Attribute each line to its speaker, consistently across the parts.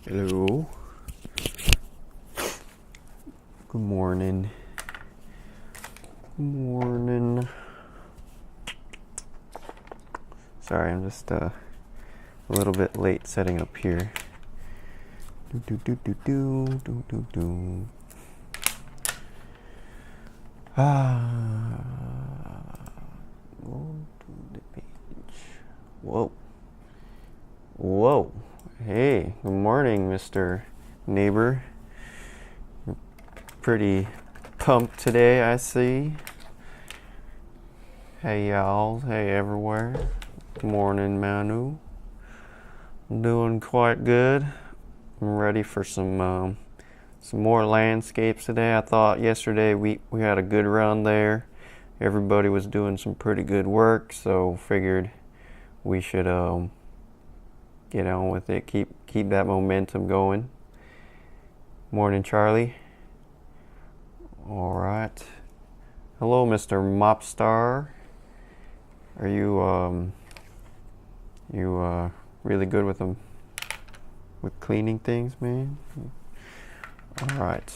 Speaker 1: Hello. Good morning. Good morning. Sorry, I'm just a little bit late setting up here. Go to the page. Whoa. Whoa. Hey, good morning, Mr. Neighbor. You're pretty pumped today, I see. Hey, y'all. Hey, everywhere. Good morning, Manu. I'm doing quite good. I'm ready for some more landscapes today. I thought yesterday we had a good run there. Everybody was doing some pretty good work, so figured we should get on with it. Keep that momentum going. Morning, Charlie. All right. Hello, Mr. Mopstar. Are you really good with them? With cleaning things, man? All right.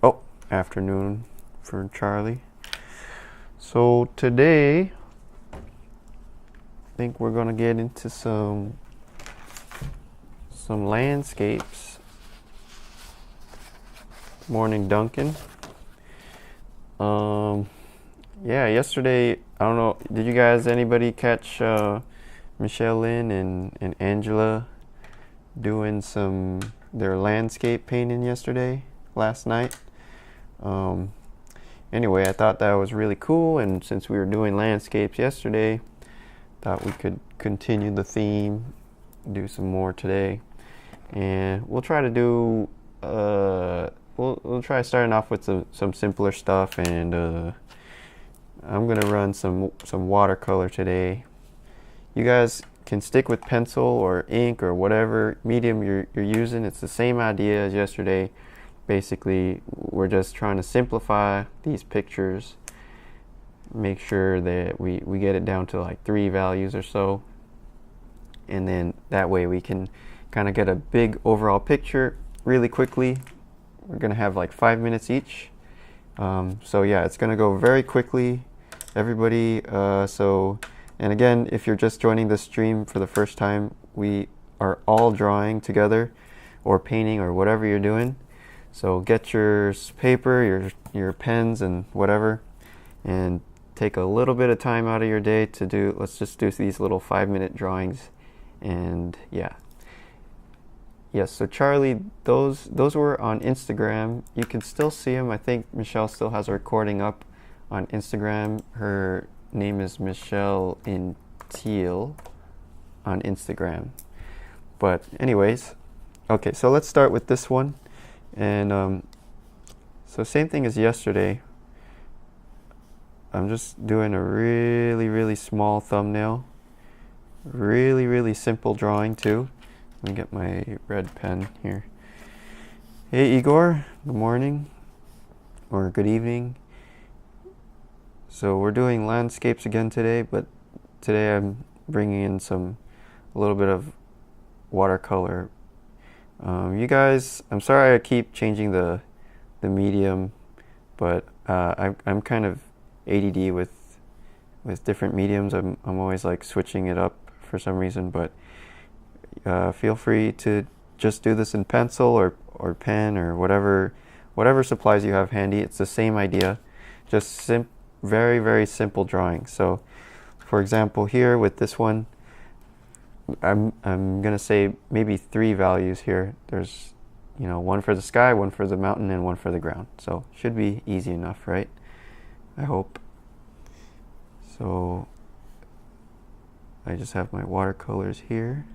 Speaker 1: Oh, afternoon for Charlie. So today, I think we're gonna get into some landscapes. Morning, Duncan. Yeah, yesterday, I don't know, did you guys, anybody catch Michelle Lynn and Angela doing their landscape painting last night? Anyway, I thought that was really cool, and since we were doing landscapes yesterday, thought we could continue the theme, do some more today. And we'll try to do we'll try starting off with some simpler stuff, and I'm gonna run some watercolor today. You guys can stick with pencil or ink or whatever medium you're using. It's the same idea as yesterday. Basically, we're just trying to simplify these pictures, make sure that we get it down to like 3 values or so, and then that way we can kind of get a big overall picture really quickly. We're gonna have like 5 minutes each, so yeah, it's gonna go very quickly, everybody. And again, if you're just joining the stream for the first time, we are all drawing together or painting or whatever you're doing. So get your paper, your pens and whatever, and take a little bit of time out of your day to let's just do these little 5-minute drawings. And yeah. Yes, so Charlie, those were on Instagram. You can still see them. I think Michelle still has a recording up on Instagram. Her name is Michelle in Teal on Instagram. But anyways, okay, so let's start with this one. And so same thing as yesterday. I'm just doing a really, really small thumbnail. Really, really simple drawing too. Let me get my red pen here. Hey Igor, good morning or good evening. So we're doing landscapes again today, but today I'm bringing in a little bit of watercolor. You guys, I'm sorry I keep changing the medium, but I'm kind of ADD with different mediums. I'm always like switching it up for some reason, but feel free to just do this in pencil or pen or whatever supplies you have handy. It's the same idea, just very, very simple drawing. So for example, here with this one, I'm gonna say maybe 3 values here. There's one for the sky, one for the mountain, and one for the ground. So should be easy enough, right? I hope. So I just have my watercolors here.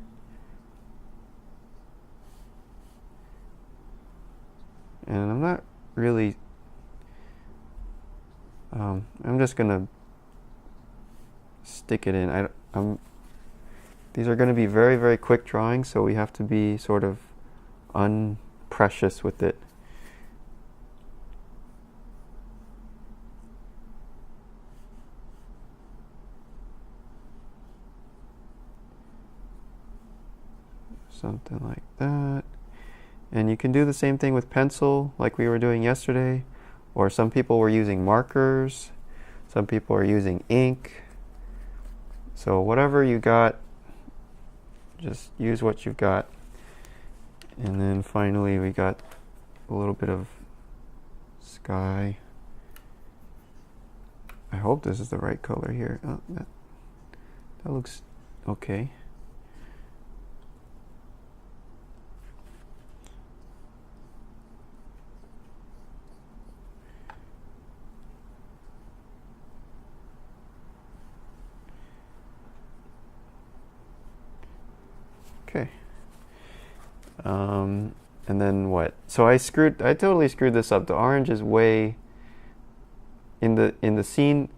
Speaker 1: And I'm not really, I'm just gonna stick it in. These are gonna be very, very quick drawings, so we have to be sort of unprecious with it. Something like that. And you can do the same thing with pencil like we were doing yesterday, or some people were using markers, some people are using ink. So whatever you got, just use what you've got. And then finally we got a little bit of sky. I hope this is the right color here. Oh, that looks okay. Okay. And then what? So I totally screwed this up. The orange is way in the scene.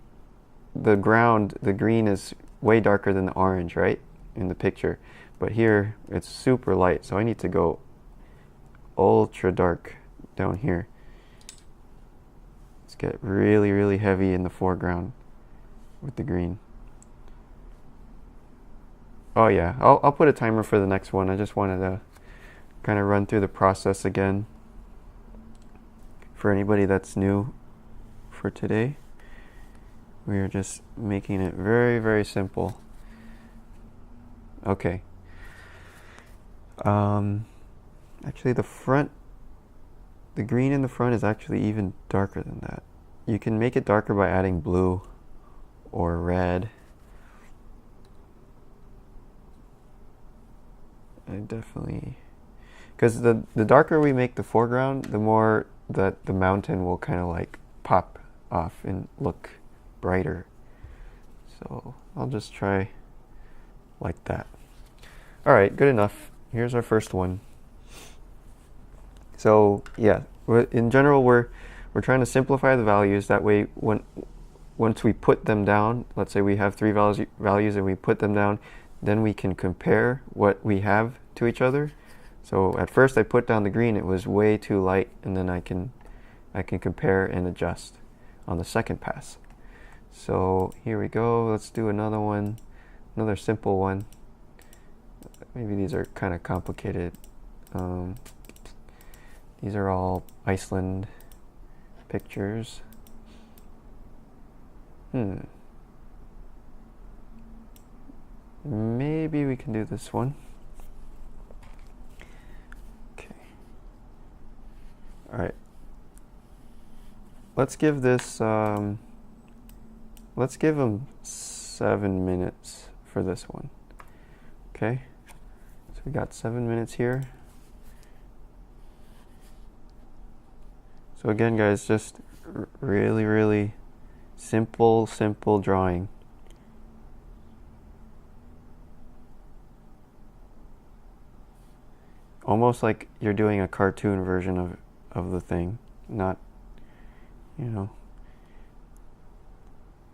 Speaker 1: The ground, the green is way darker than the orange, right? In the picture. But here it's super light, so I need to go ultra dark down here. Let's get really, really heavy in the foreground with the green. Oh yeah, I'll put a timer for the next one. I just wanted to kind of run through the process again for anybody that's new for today. We are just making it very, very simple. Okay. Actually the green in the front is actually even darker than that. You can make it darker by adding blue or red. I definitely, because the darker we make the foreground, the more that the mountain will kind of like pop off and look brighter. So I'll just try like that. All right, good enough. Here's our first one. So yeah, in general, we're trying to simplify the values. That way, once we put them down, let's say we have 3 values and we put them down, then we can compare what we have to each other. So at first I put down the green, it was way too light, and then I can compare and adjust on the second pass. So here we go. Let's do another one, another simple one. Maybe these are kind of complicated. These are all Iceland pictures. Maybe we can do this one. Okay. All right. Let's give this, let's give them 7 minutes for this one. Okay. So we got 7 minutes here. So again, guys, just really, really simple drawing. Almost like you're doing a cartoon version of the thing, not, you know,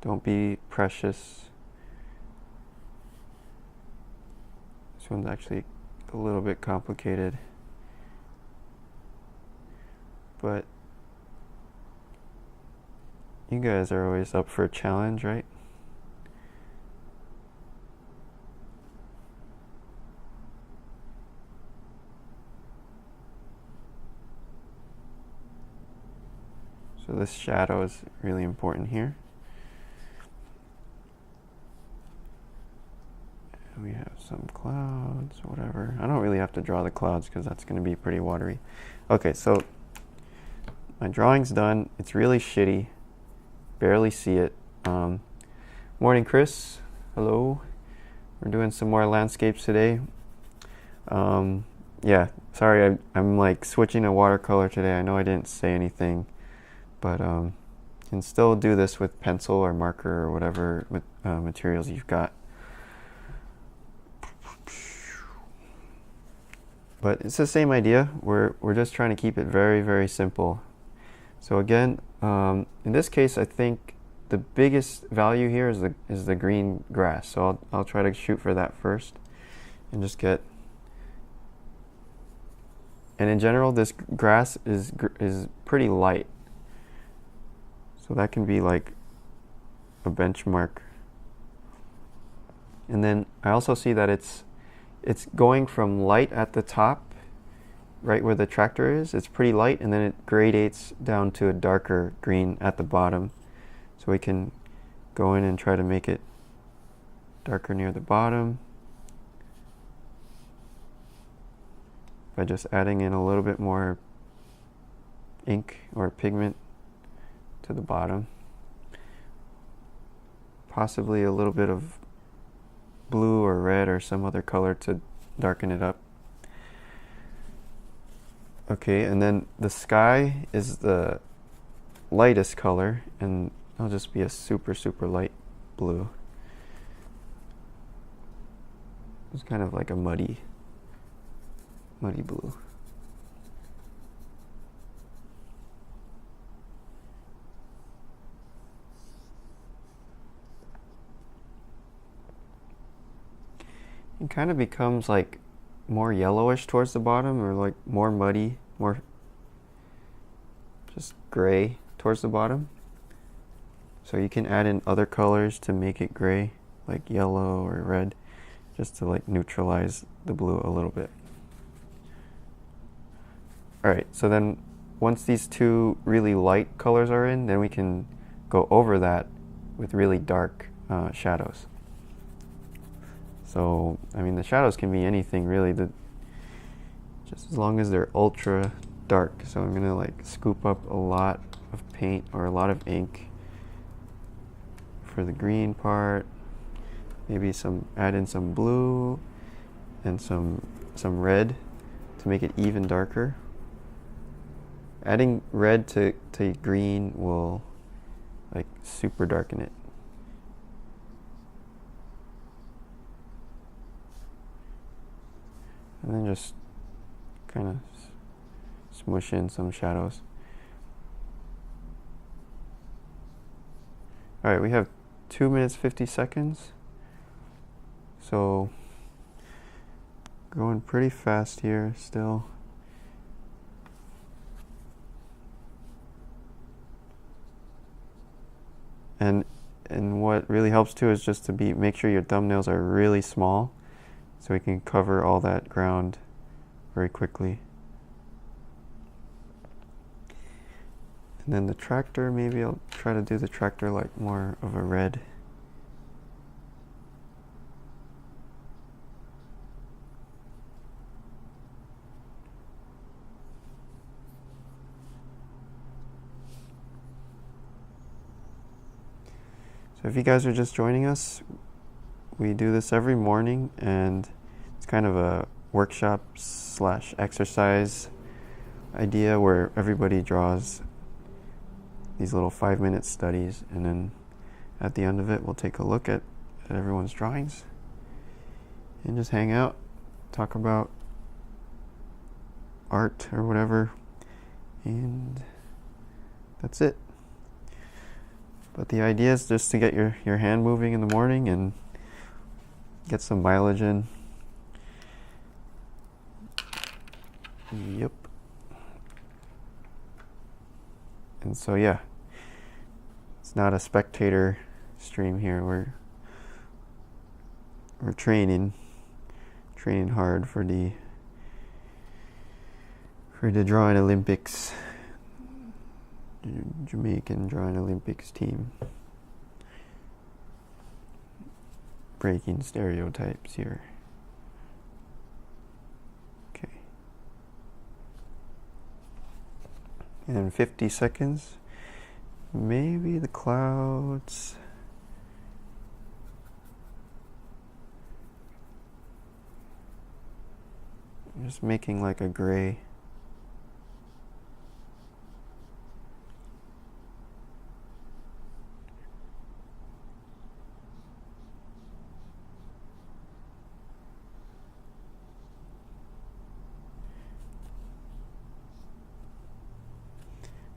Speaker 1: don't be precious. This one's actually a little bit complicated, but you guys are always up for a challenge, right? So this shadow is really important here. And we have some clouds, whatever. I don't really have to draw the clouds because that's going to be pretty watery. Okay, so my drawing's done. It's really shitty. Barely see it. Morning, Chris. Hello. We're doing some more landscapes today. Yeah, sorry, I'm like switching to watercolor today. I know I didn't say anything, but you can still do this with pencil or marker or whatever materials you've got. But it's the same idea. We're just trying to keep it very, very simple. So again, in this case, I think the biggest value here is the green grass. So I'll try to shoot for that first, and just get. And in general, this grass is pretty light. So that can be like a benchmark. And then I also see that it's going from light at the top, right where the tractor is, it's pretty light, and then it gradates down to a darker green at the bottom. So we can go in and try to make it darker near the bottom by just adding in a little bit more ink or pigment to the bottom. Possibly a little bit of blue or red or some other color to darken it up. Okay, and then the sky is the lightest color, and it'll just be a super, super light blue. It's kind of like a muddy blue. It kind of becomes like more yellowish towards the bottom, or like more muddy, more just gray towards the bottom. So you can add in other colors to make it gray, like yellow or red, just to like neutralize the blue a little bit. Alright, so then once these two really light colors are in, then we can go over that with really dark shadows. So, I mean, the shadows can be anything really, just as long as they're ultra dark. So I'm gonna like scoop up a lot of paint or a lot of ink for the green part. Maybe add in some blue and some red to make it even darker. Adding red to green will like super darken it. And then just kind of smush in some shadows. Alright, we have 2 minutes 50 seconds. So going pretty fast here still. And what really helps too is just to make sure your thumbnails are really small, so we can cover all that ground very quickly. And then the tractor, maybe I'll try to do the tractor like more of a red. So if you guys are just joining us, we do this every morning, and it's kind of a workshop / exercise idea where everybody draws these little 5-minute studies, and then at the end of it we'll take a look at everyone's drawings and just hang out, talk about art or whatever, and that's it. But the idea is just to get your hand moving in the morning and get some mileage in. Yep. And so yeah, it's not a spectator stream here. We're training hard for the drawing Olympics. Jamaican Drawing Olympics team. Breaking stereotypes here. Okay. And 50 seconds. Maybe the clouds. Just making like a gray.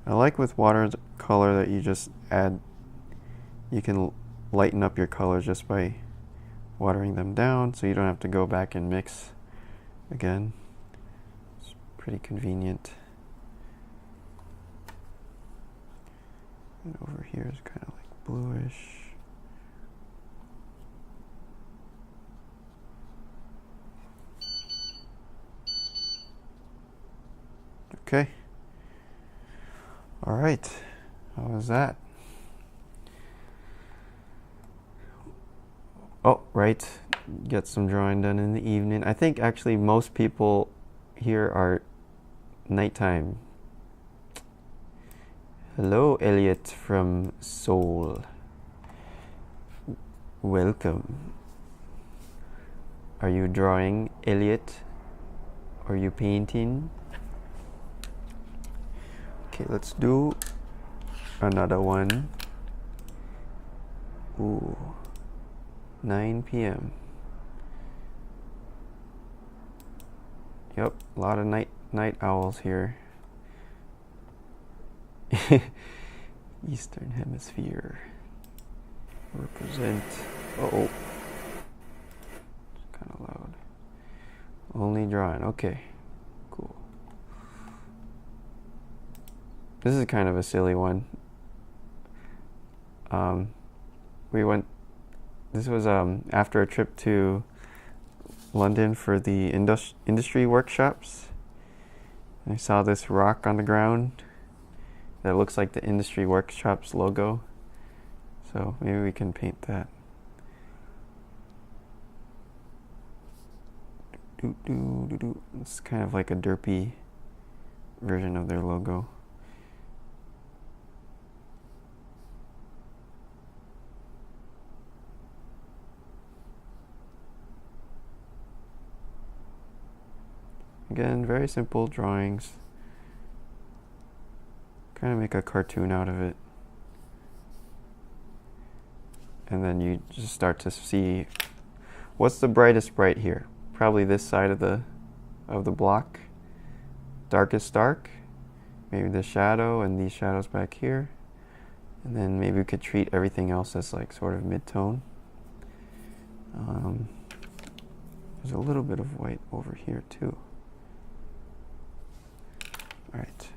Speaker 1: I like with watercolor that you just add, you can lighten up your colors just by watering them down, so you don't have to go back and mix again. It's pretty convenient. And over here is kind of like bluish. Okay. All right. How was that? Oh, right. Get some drawing done in the evening. I think actually most people here are nighttime. Hello, Elliot from Seoul. Welcome. Are you drawing, Elliot? Are you painting? Okay, let's do another one. Ooh, 9 p.m. Yep, a lot of night owls here. Eastern Hemisphere. Represent. Uh-oh. It's kind of loud. Only drawing. Okay. Cool. This is kind of a silly one. This was after a trip to London for the industry workshops. I saw this rock on the ground that looks like the industry workshops logo. So maybe we can paint that. It's kind of like a derpy version of their logo. Again, very simple drawings. Kind of make a cartoon out of it. And then you just start to see what's the brightest bright here. Probably this side of the block. Darkest dark. Maybe the shadow and these shadows back here. And then maybe we could treat everything else as like sort of mid-tone. There's a little bit of white over here too. All right.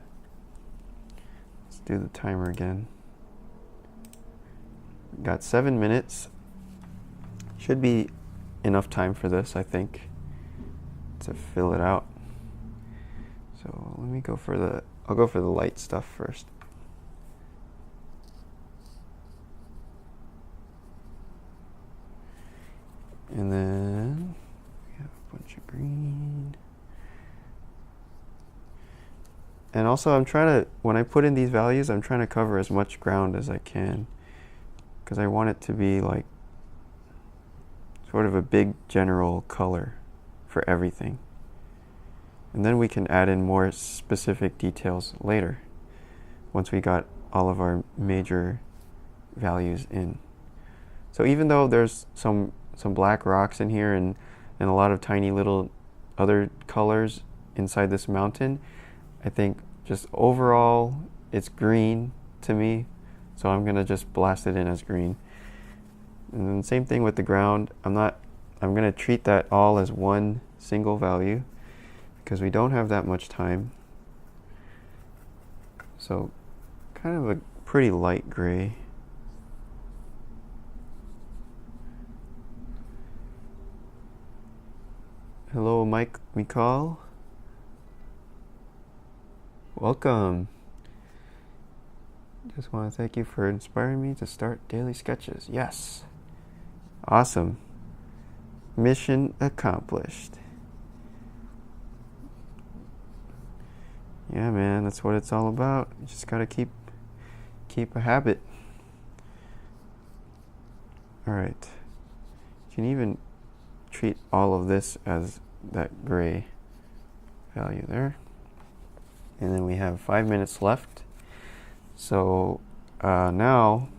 Speaker 1: Let's do the timer again. Got 7 minutes. Should be enough time for this, I think, to fill it out. So let me go for I'll go for the light stuff first. And then we have a bunch of green. And also when I put in these values, I'm trying to cover as much ground as I can, because I want it to be like sort of a big general color for everything. And then we can add in more specific details later, once we got all of our major values in. So even though there's some black rocks in here and a lot of tiny little other colors inside this mountain, I think just overall it's green to me, so I'm gonna just blast it in as green. And then same thing with the ground. I'm gonna treat that all as one single value because we don't have that much time. So kind of a pretty light gray. Hello, Mikal. Welcome. Just want to thank you for inspiring me to start daily sketches. Yes. Awesome. Mission accomplished. Yeah, man, that's what it's all about. You just gotta keep a habit. All right. You can even treat all of this as that gray value there. And then we have 5 minutes left. So now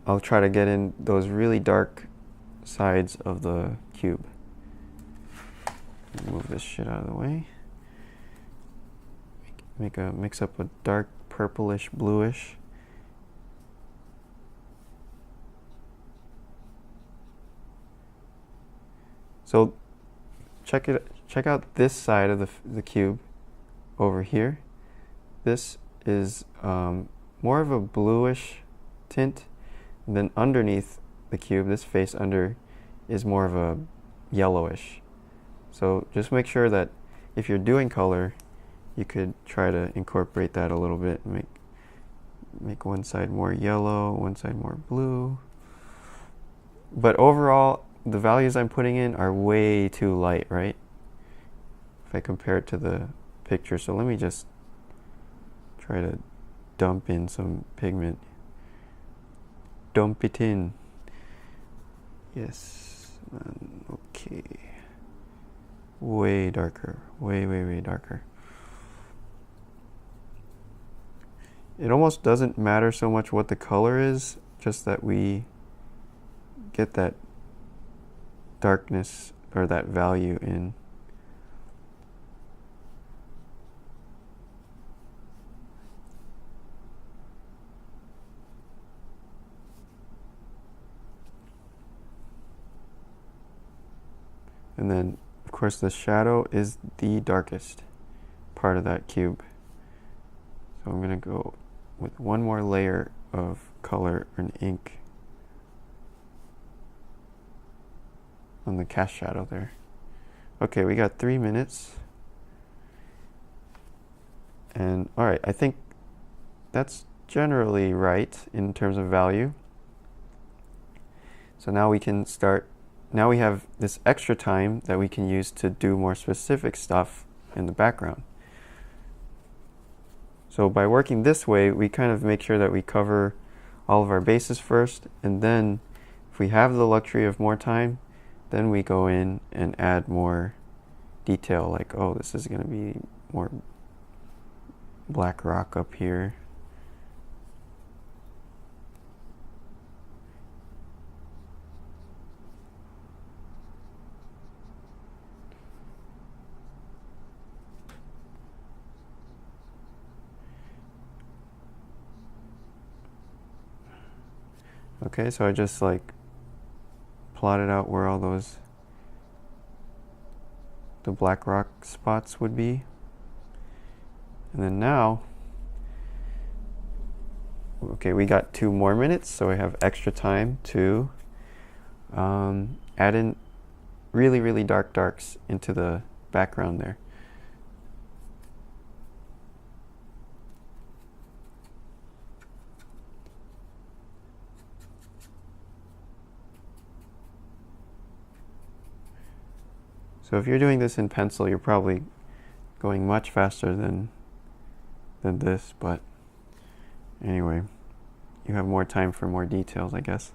Speaker 1: I'll try to get in those really dark sides of the cube. Move this shit out of the way. Mix up a dark purplish bluish. So check out this side of the cube over here. This is more of a bluish tint. And then underneath the cube, this face under is more of a yellowish. So just make sure that if you're doing color, you could try to incorporate that a little bit, make one side more yellow, one side more blue. But overall, the values I'm putting in are way too light, right? If I compare it to the picture. So let me just try to dump in some pigment. Dump it in. Yes. Okay. Way darker. Way, way, way darker. It almost doesn't matter so much what the color is, just that we get that darkness or that value in. And then, of course, the shadow is the darkest part of that cube. So I'm going to go with one more layer of color and ink on the cast shadow there. Okay, we got 3 minutes. And all right, I think that's generally right in terms of value. So now we can start. Now we have this extra time that we can use to do more specific stuff in the background. So by working this way, we kind of make sure that we cover all of our bases first, and then if we have the luxury of more time, then we go in and add more detail, like, oh, this is going to be more black rock up here. Okay, so I just like plotted out where all the black rock spots would be. And then now, okay, we got 2 more minutes, so we have extra time to add in really, really dark darks into the background there. So if you're doing this in pencil, you're probably going much faster than this, but anyway, you have more time for more details, I guess.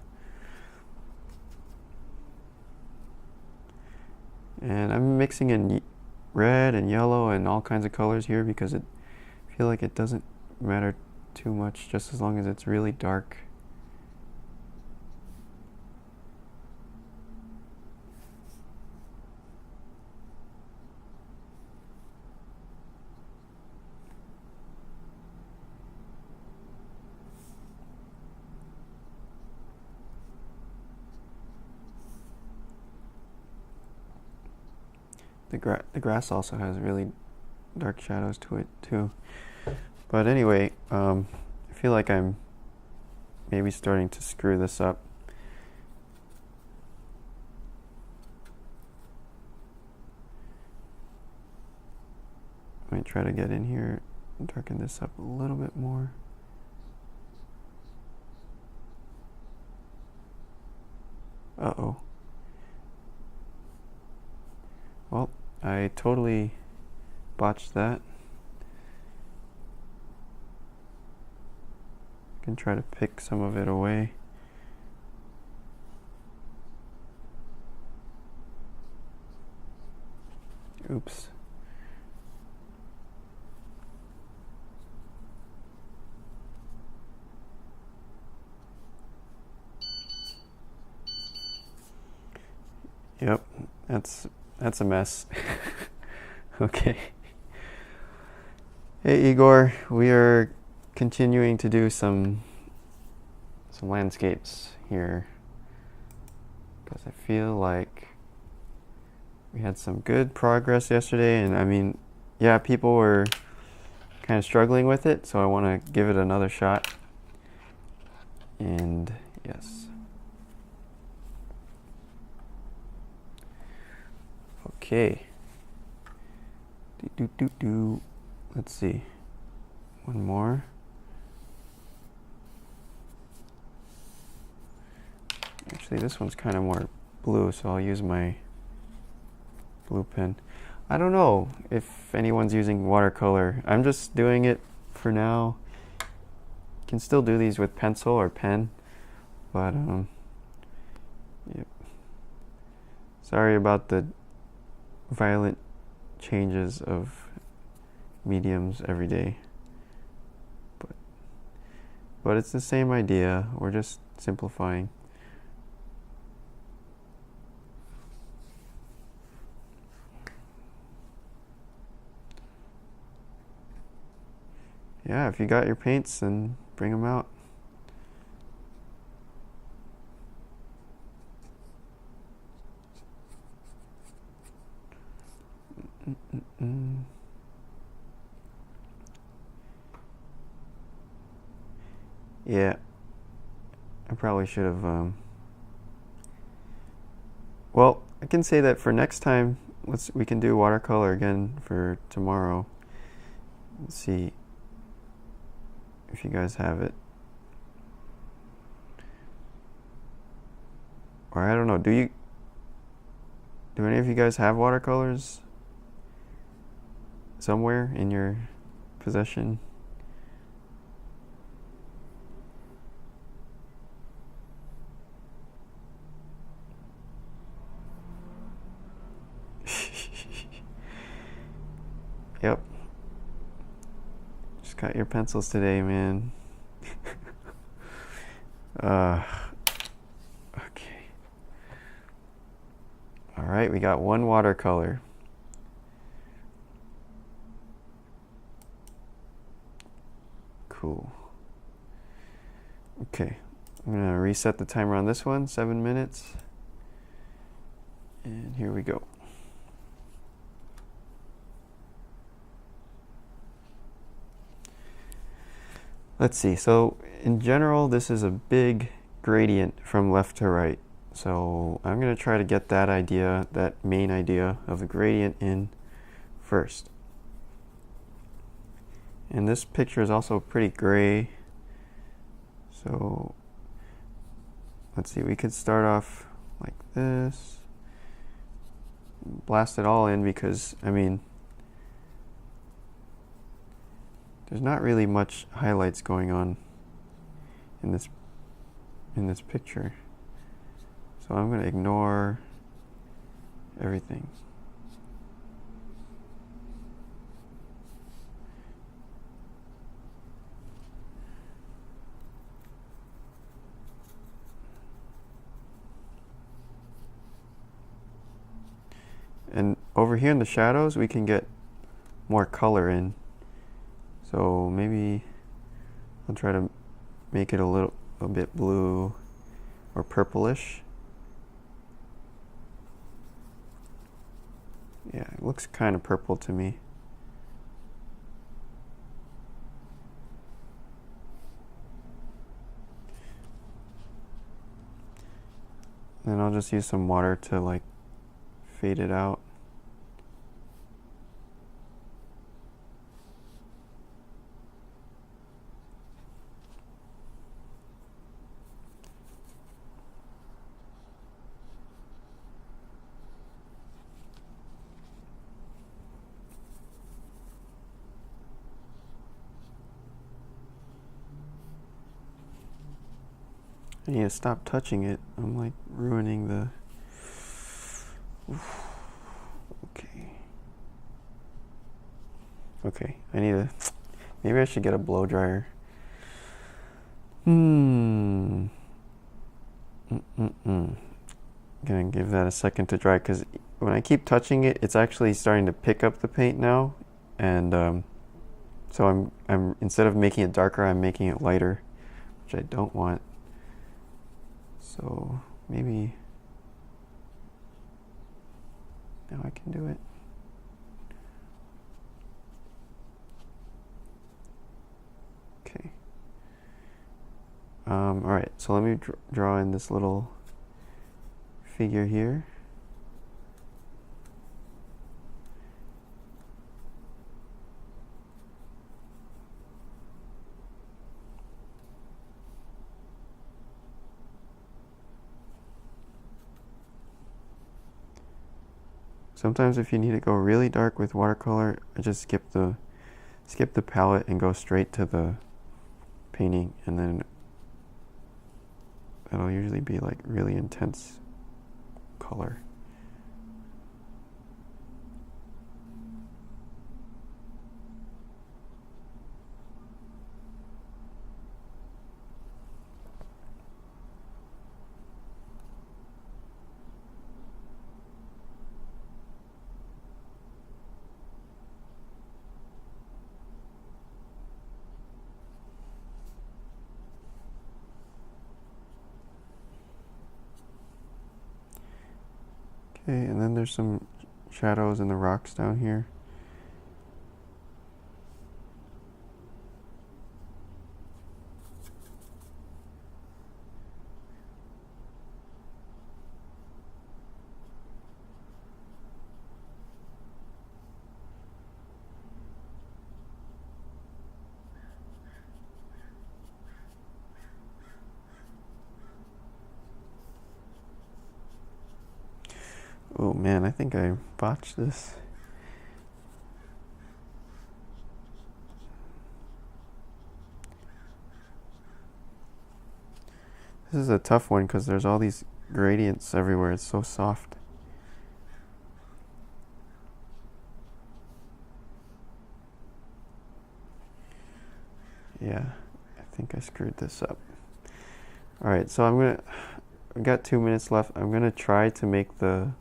Speaker 1: And I'm mixing in red and yellow and all kinds of colors here because I feel like it doesn't matter too much, just as long as it's really dark. The grass also has really dark shadows to it too. But anyway, I feel like I'm maybe starting to screw this up. I might try to get in here and darken this up a little bit more. Uh-oh. Well, I totally botched that. I can try to pick some of it away. Oops. Yep, that's a mess. Okay. Hey Igor, we are continuing to do some landscapes here because I feel like we had some good progress yesterday, and I mean, yeah, people were kind of struggling with it, so I want to give it another shot. And yes. Okay. let's see, one more. Actually, this one's kind of more blue, so I'll use my blue pen. I don't know if anyone's using watercolor. I'm just doing it for now. You can still do these with pencil or pen, but yep. Sorry about the violent changes of mediums every day, but it's the same idea. We're just simplifying. Yeah, if you got your paints, then bring them out. Yeah, I probably should have. Well, I can say that for next time, we can do watercolor again for tomorrow. Let's see if you guys have it. Or I don't know, do any of you guys have watercolors somewhere in your possession? Yep. Just got your pencils today, man. Okay. All right, we got one watercolor. Cool. Okay, I'm gonna reset the timer on this one, 7 minutes. And here we go. Let's see, so in general, this is a big gradient from left to right. So I'm going to try to get that idea, that main idea of the gradient in first. And this picture is also pretty gray. So let's see, we could start off like this. Blast it all in because, I mean, there's not really much highlights going on in this picture. So I'm going to ignore everything. And over here in the shadows, we can get more color in. So maybe I'll try to make it a bit blue or purplish. Yeah, it looks kind of purple to me. Then I'll just use some water to like fade it out. I need to stop touching it. I'm like ruining the... Okay. Okay, I need to... Maybe I should get a blow dryer. I'm gonna give that a second to dry because when I keep touching it, it's actually starting to pick up the paint now. And so I'm instead of making it darker, I'm making it lighter, which I don't want. So maybe now I can do it. Okay. All right, so let me draw in this little figure here. Sometimes if you need to go really dark with watercolor, I just skip the palette and go straight to the painting, and then it'll usually be like really intense color. Okay, and then there's some shadows in the rocks down here. Oh man, I think I botched this. This is a tough one because there's all these gradients everywhere. It's so soft. Yeah, I think I screwed this up. Alright, so I've got 2 minutes left. I'm gonna try to make the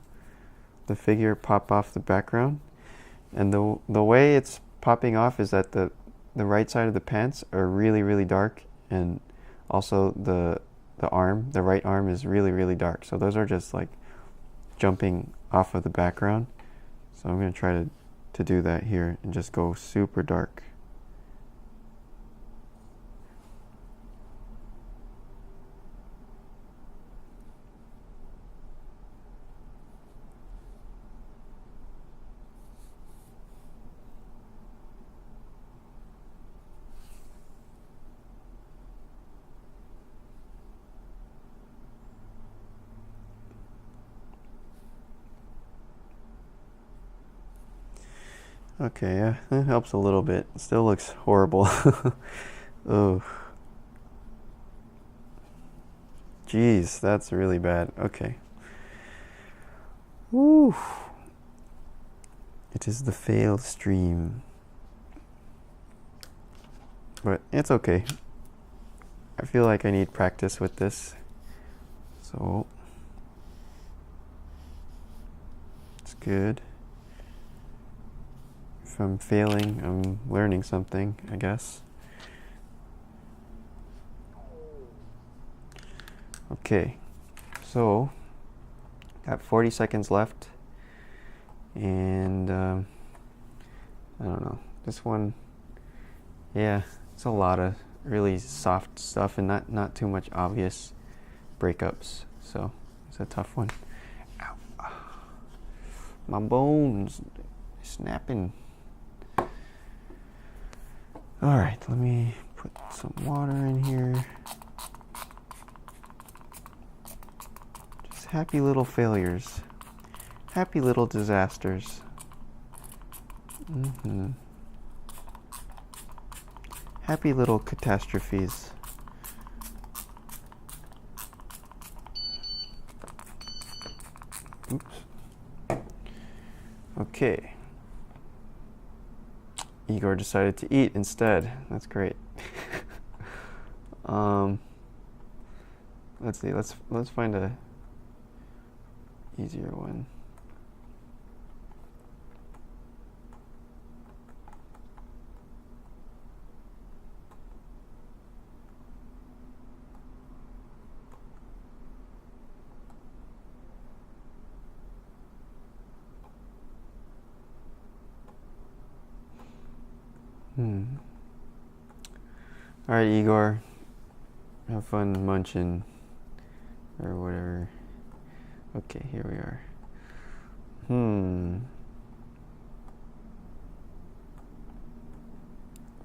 Speaker 1: figure pop off the background. And the way it's popping off is that the right side of the pants are really, really dark, and also the right arm is really, really dark. So those are just like jumping off of the background. So I'm going to try to do that here and just go super dark. Okay, yeah, that helps a little bit. It still looks horrible. Oh. Jeez, that's really bad. Okay. Woo. It is the fail stream. But it's okay. I feel like I need practice with this. So it's good. If I'm failing, I'm learning something, I guess. Okay, so got 40 seconds left, and I don't know, this one, yeah, it's a lot of really soft stuff and not too much obvious breakups, so it's a tough one. Ow. My bones snapping. All right, let me put some water in here. Just happy little failures. Happy little disasters. Happy little catastrophes. Oops. Okay. Igor decided to eat instead. That's great. Let's see. Let's find a easier one. All right, Igor. Have fun munching or whatever. Okay, here we are.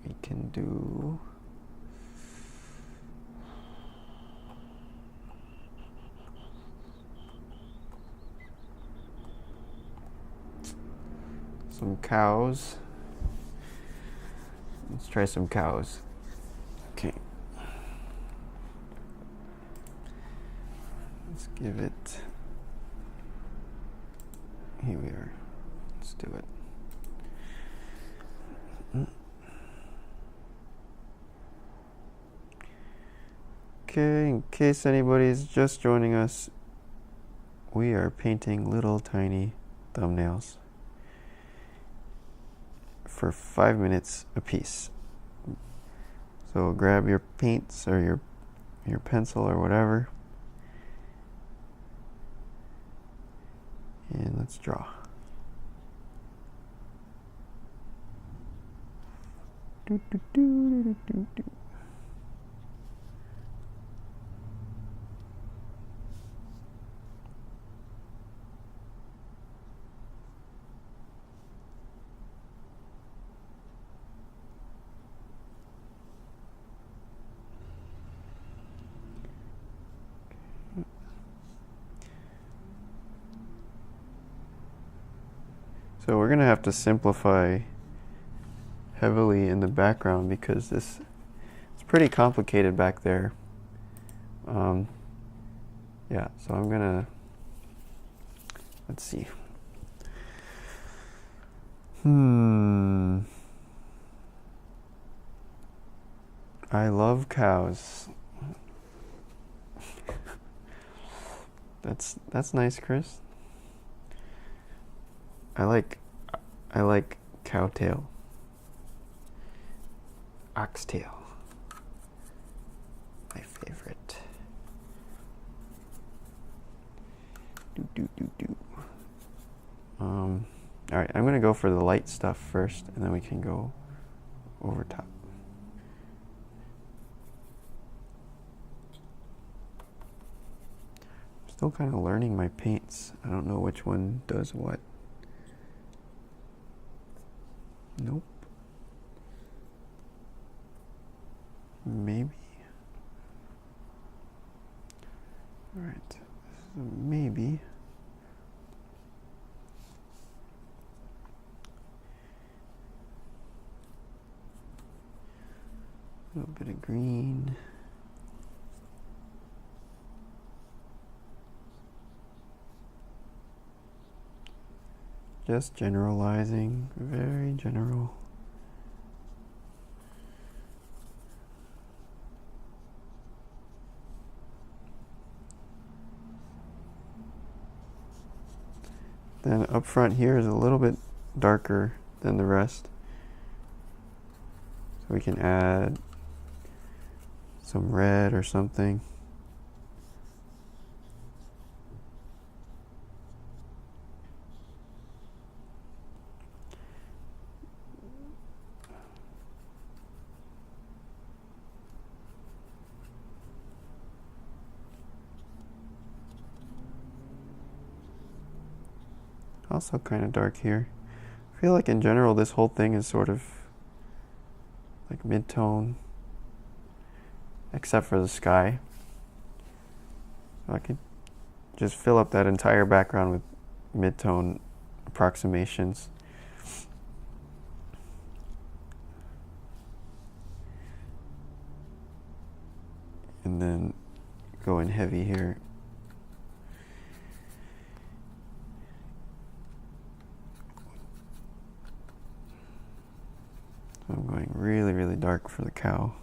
Speaker 1: We can do some cows. Let's try some cows. Okay. Let's give it. Here we are. Let's do it. Okay, in case anybody's just joining us, we are painting little tiny thumbnails for 5 minutes a piece. So grab your paints or your pencil or whatever, and let's draw. Do, do, do, do, do, do. So we're going to have to simplify heavily in the background because it's pretty complicated back there. Yeah, so I'm going to, let's see. I love cows. That's nice, Chris. I like cowtail. Oxtail. My favorite. Alright, I'm gonna go for the light stuff first and then we can go over top. Still kind of learning my paints. I don't know which one does what. Nope. Maybe. Alright, this is a maybe. A little bit of green. Just generalizing, very general. Then up front here is a little bit darker than the rest. So we can add some red or something. Also kind of dark here. I feel like in general this whole thing is sort of like mid-tone, except for the sky. So I could just fill up that entire background with mid-tone approximations. And then go in heavy here. So I'm going really, really dark for the cow.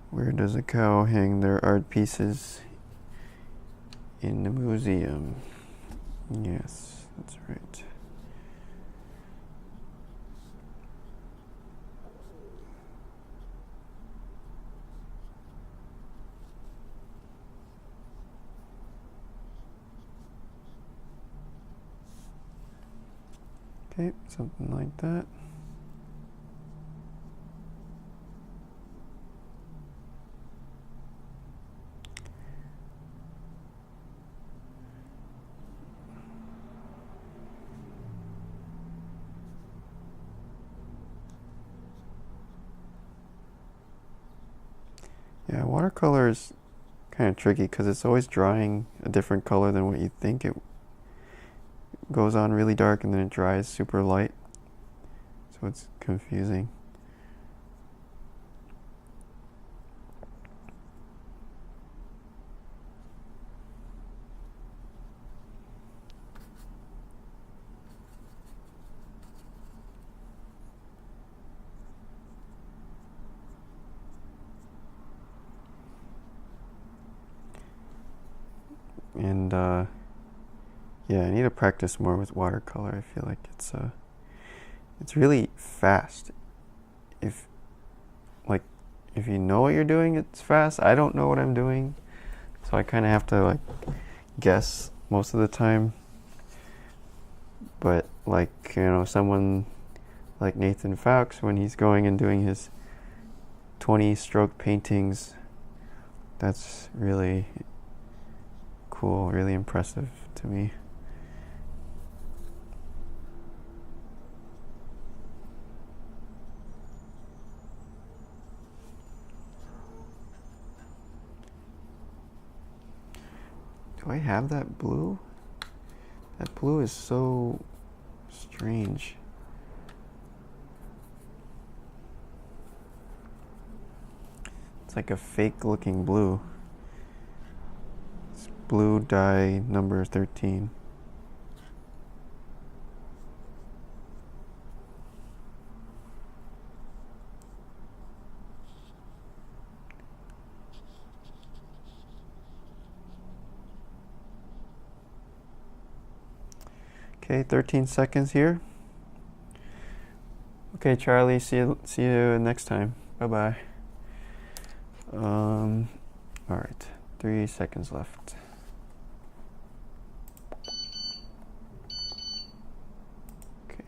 Speaker 1: Where does a cow hang their art pieces? In the museum. Yes, that's right. Okay, something like that. Yeah, watercolor is kind of tricky because it's always drying a different color than what you think. It goes on really dark and then it dries super light. So it's confusing. And yeah, I need to practice more with watercolor. I feel like it's really fast. If you know what you're doing, it's fast. I don't know what I'm doing, so I kind of have to like guess most of the time. But like, you know, someone like Nathan Fowkes, when he's going and doing his 20 stroke paintings, that's really cool, really impressive to me. Do I have that blue? That blue is so strange. It's like a fake looking blue. It's blue dye number 13. Okay, 13 seconds here. Okay, Charlie, see you next time. Bye-bye. All right, 3 seconds left. Okay.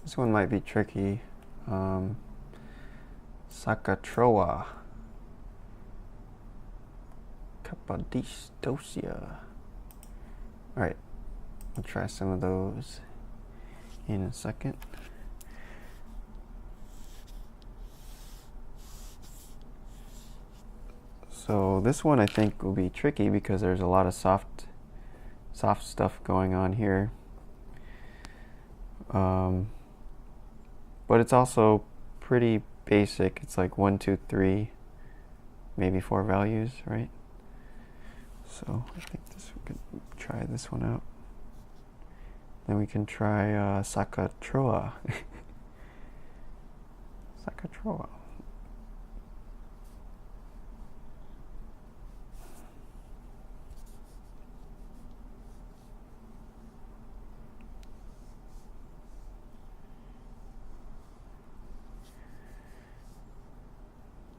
Speaker 1: This one might be tricky. Sakatroa. Cappadocia. Alright, I'll try some of those in a second. So this one I think will be tricky because there's a lot of soft stuff going on here. But it's also pretty basic. It's like 1, 2, 3, maybe 4 values, right? So I think we could try this one out. Then we can try Sakatroa. Sakatroa.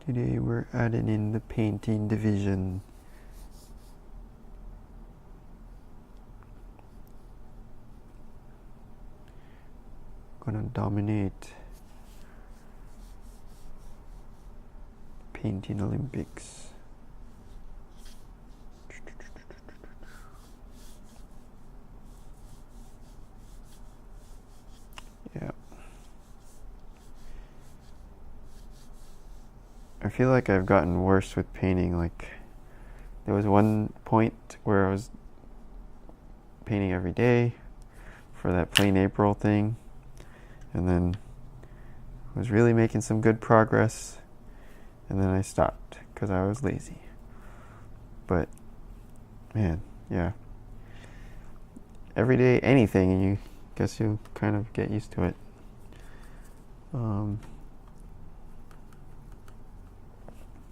Speaker 1: Today we're adding in the painting division. Gonna dominate painting Olympics. Yeah. I feel like I've gotten worse with painting. Like, there was one point where I was painting every day for that Plain April thing, and then was really making some good progress, and then I stopped because I was lazy. But man, yeah, every day anything, and you guess you kind of get used to it.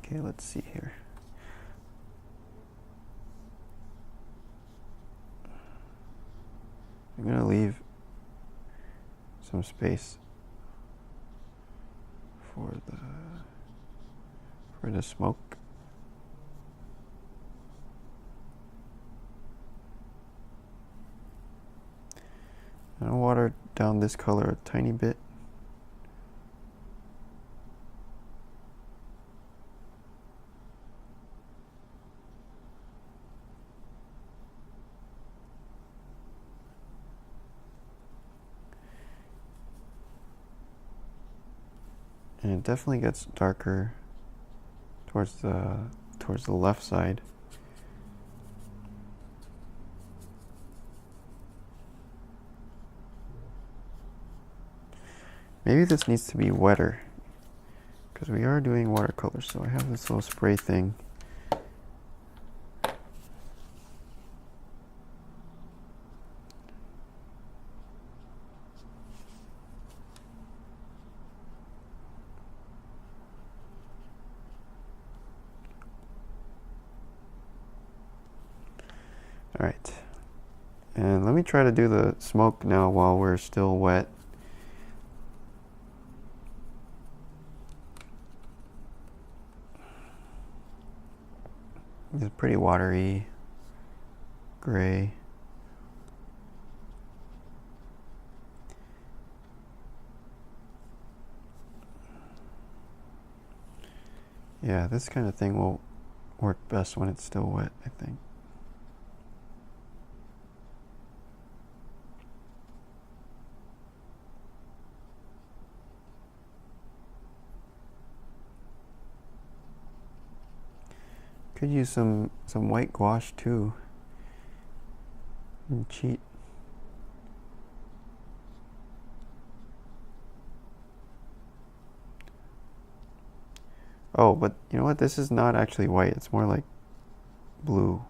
Speaker 1: Okay, let's see here. I'm gonna leave some space for the smoke. I'll water down this color a tiny bit. And it definitely gets darker towards the left side. Maybe this needs to be wetter, because we are doing watercolor. So I have this little spray thing. All right, and let me try to do the smoke now while we're still wet. It's pretty watery, gray. Yeah, this kind of thing will work best when it's still wet, I think. Could use some white gouache too. And cheat. Oh, but you know what? This is not actually white. It's more like blue.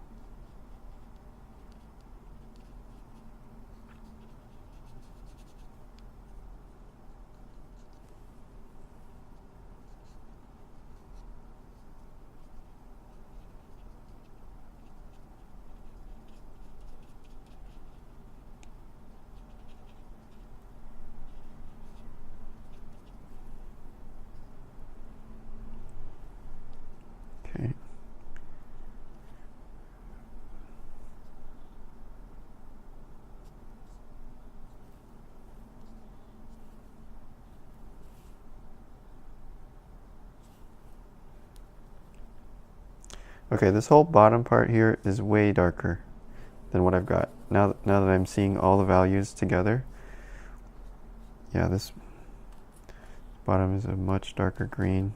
Speaker 1: Okay. Okay, this whole bottom part here is way darker than what I've got. Now that I'm seeing all the values together, yeah, this bottom is a much darker green.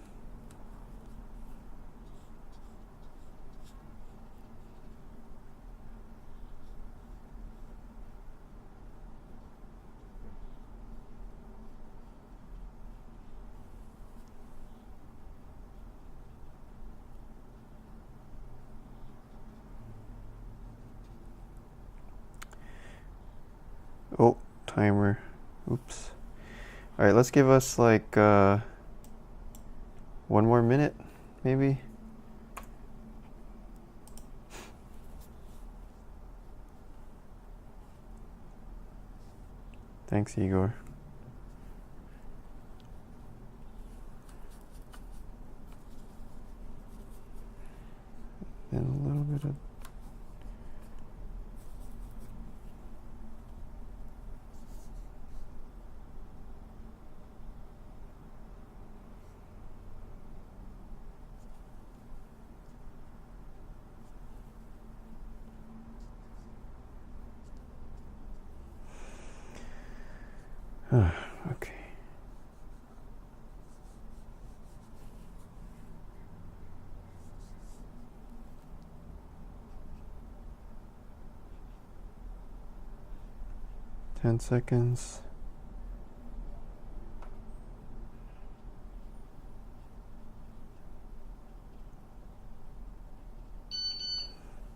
Speaker 1: Oh, timer. Oops. All right, let's give us like 1 more minute, maybe. Thanks, Igor. And a little bit of okay. Ten seconds.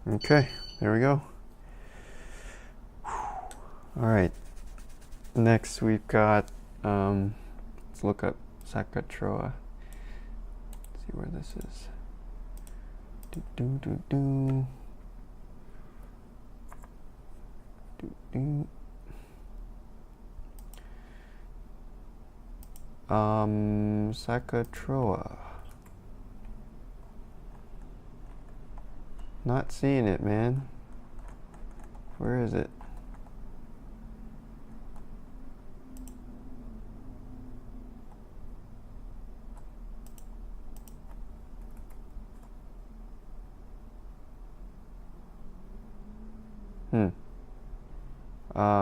Speaker 1: Okay, there we go. All right. Next, we've got, let's look up Sakatroa. See where this is. Do, do, do, do. Do, do. Sakatroa. Not seeing it, man. Where is it?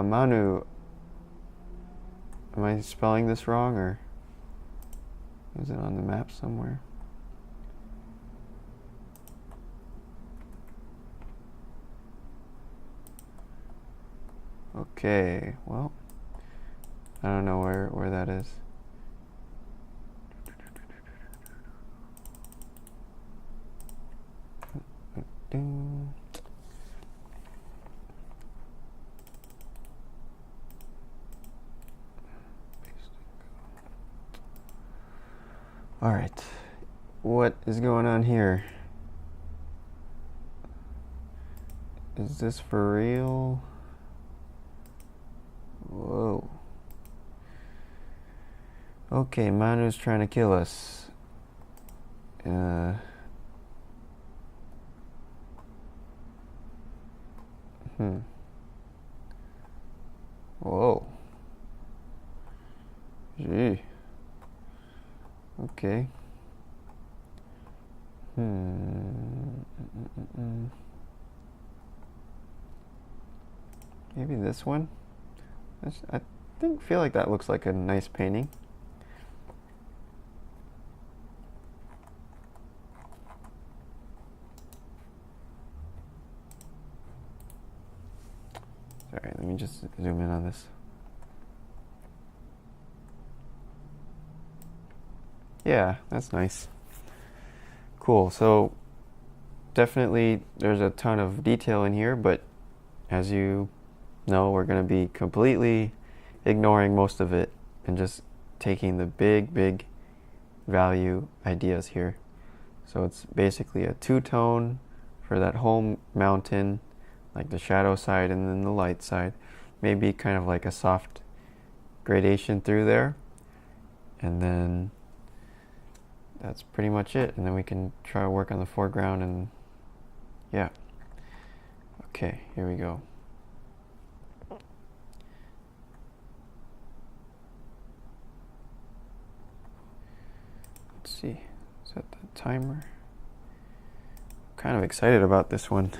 Speaker 1: Manu. Am I spelling this wrong, or is it on the map somewhere? Okay, well, I don't know where that is. All right, what is going on here? Is this for real? Whoa. Okay, Manu's trying to kill us. Whoa. Gee. Okay. Maybe this one? I feel like that looks like a nice painting. Sorry, let me just zoom in on this. Yeah, that's nice. Cool, so definitely there's a ton of detail in here, but as you know, we're going to be completely ignoring most of it and just taking the big value ideas here. So it's basically a two-tone for that whole mountain, like the shadow side and then the light side. Maybe kind of like a soft gradation through there. And then that's pretty much it. And then we can try to work on the foreground and yeah. Okay, here we go. Let's see, set the timer. Kind of excited about this one.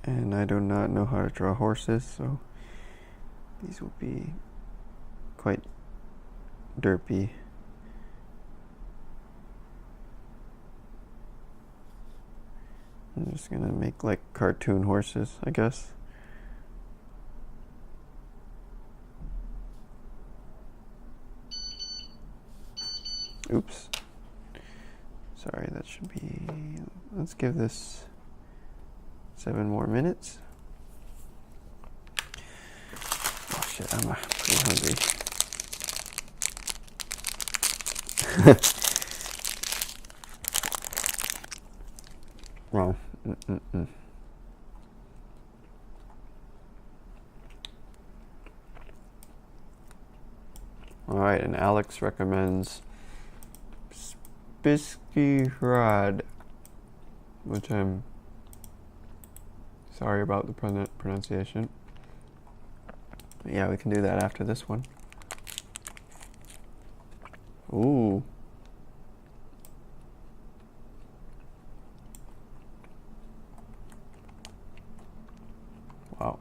Speaker 1: And I do not know how to draw horses, so these will be quite derpy. I'm just gonna make like cartoon horses, I guess. Oops. Sorry, that should be... Let's give this 7 more minutes. Oh shit, I'm pretty hungry. Wrong. Alright, and Alex recommends Bisky Rod, which I'm sorry about the pronunciation. But yeah, we can do that after this one. Ooh. Wow.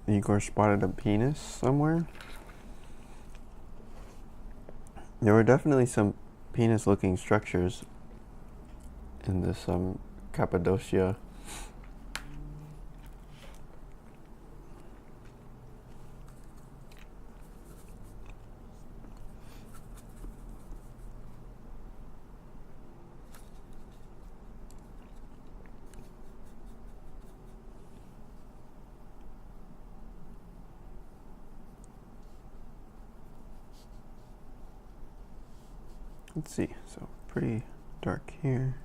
Speaker 1: Igor spotted a penis somewhere. There were definitely some penis-looking structures in this Cappadocia. Let's see, so pretty dark here.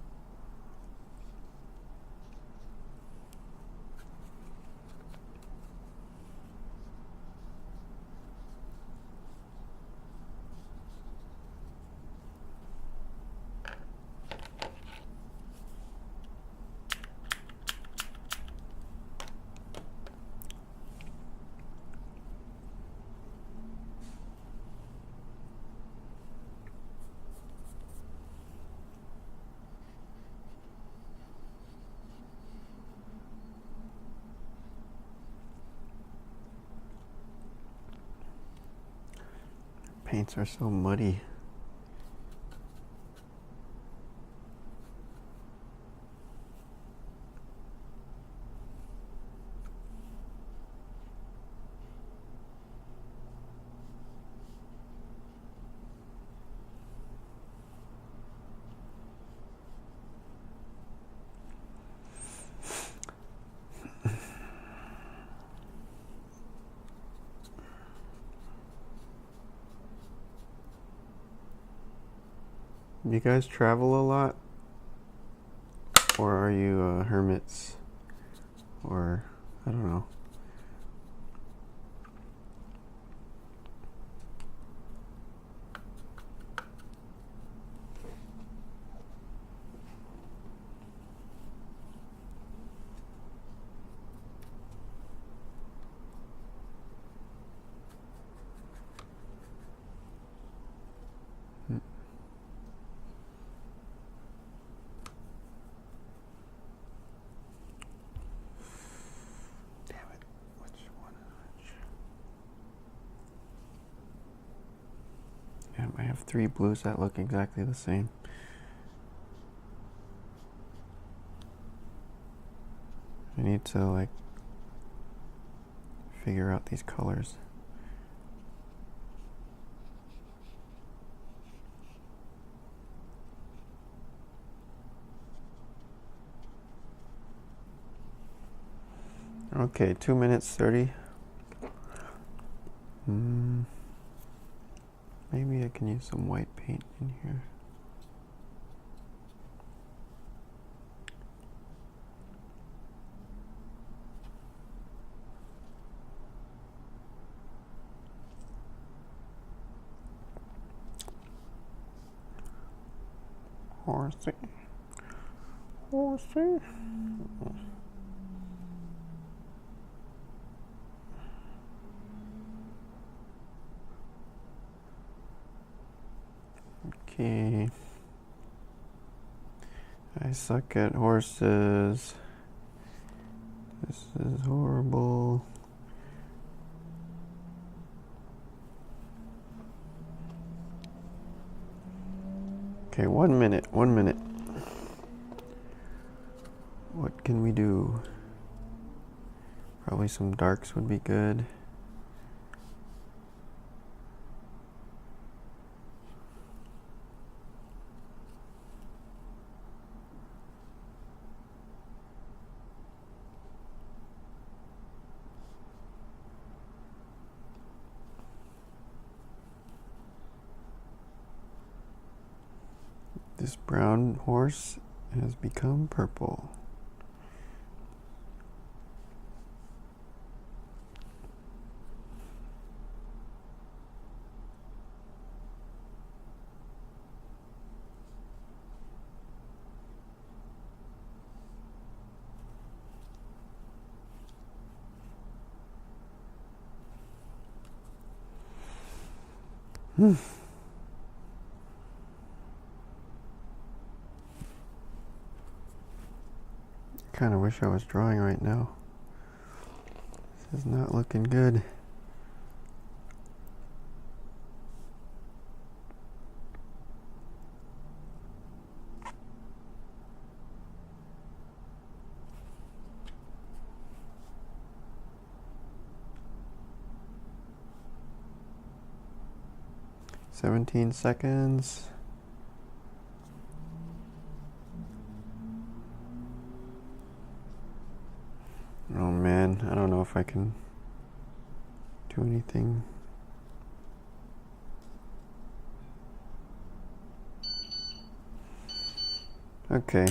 Speaker 1: Paints are so muddy. You guys travel a lot? Or are you hermits? Or, I don't know. I have 3 blues that look exactly the same. I need to like figure out these colors. Okay, 2 minutes 30. Maybe I can use some white paint in here. Horsey. Horsey. Okay. I suck at horses. This is horrible. Okay, 1 minute, 1 minute. What can we do? Probably some darks would be good. This brown horse has become purple. Kind of wish I was drawing right now. is not looking good. "17 seconds. Oh man, I don't know if I can do anything. Okay,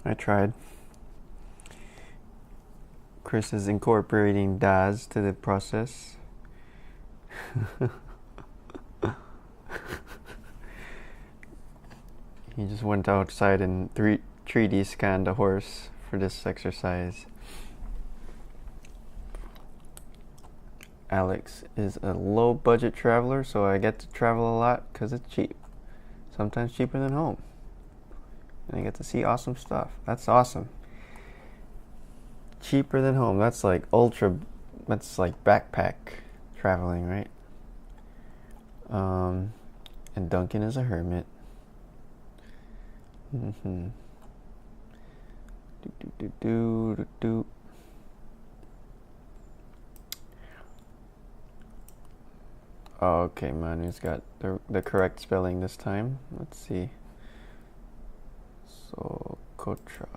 Speaker 1: I tried. Chris is incorporating DAS to the process. He just went outside and 3D scanned a horse for this exercise. Alex is a low budget traveler, so I get to travel a lot because it's cheap. Sometimes cheaper than home. And I get to see awesome stuff. That's awesome. Cheaper than home. That's like that's like backpack traveling, right? And Duncan is a hermit. Oh, okay, Manu's got the correct spelling this time. Let's see. Socotra.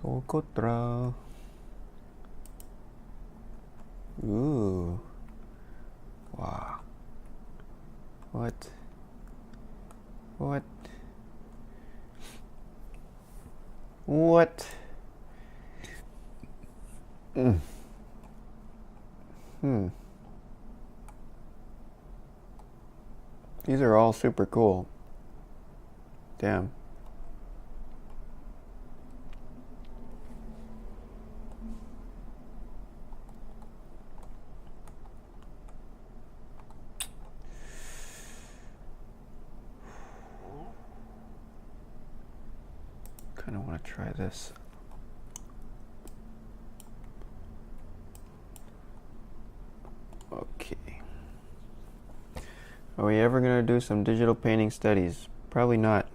Speaker 1: Socotra. Ooh. Wow. What? What? What? These are all super cool. Damn. Kind of want to try this. Okay. Are we ever going to do some digital painting studies? Probably not.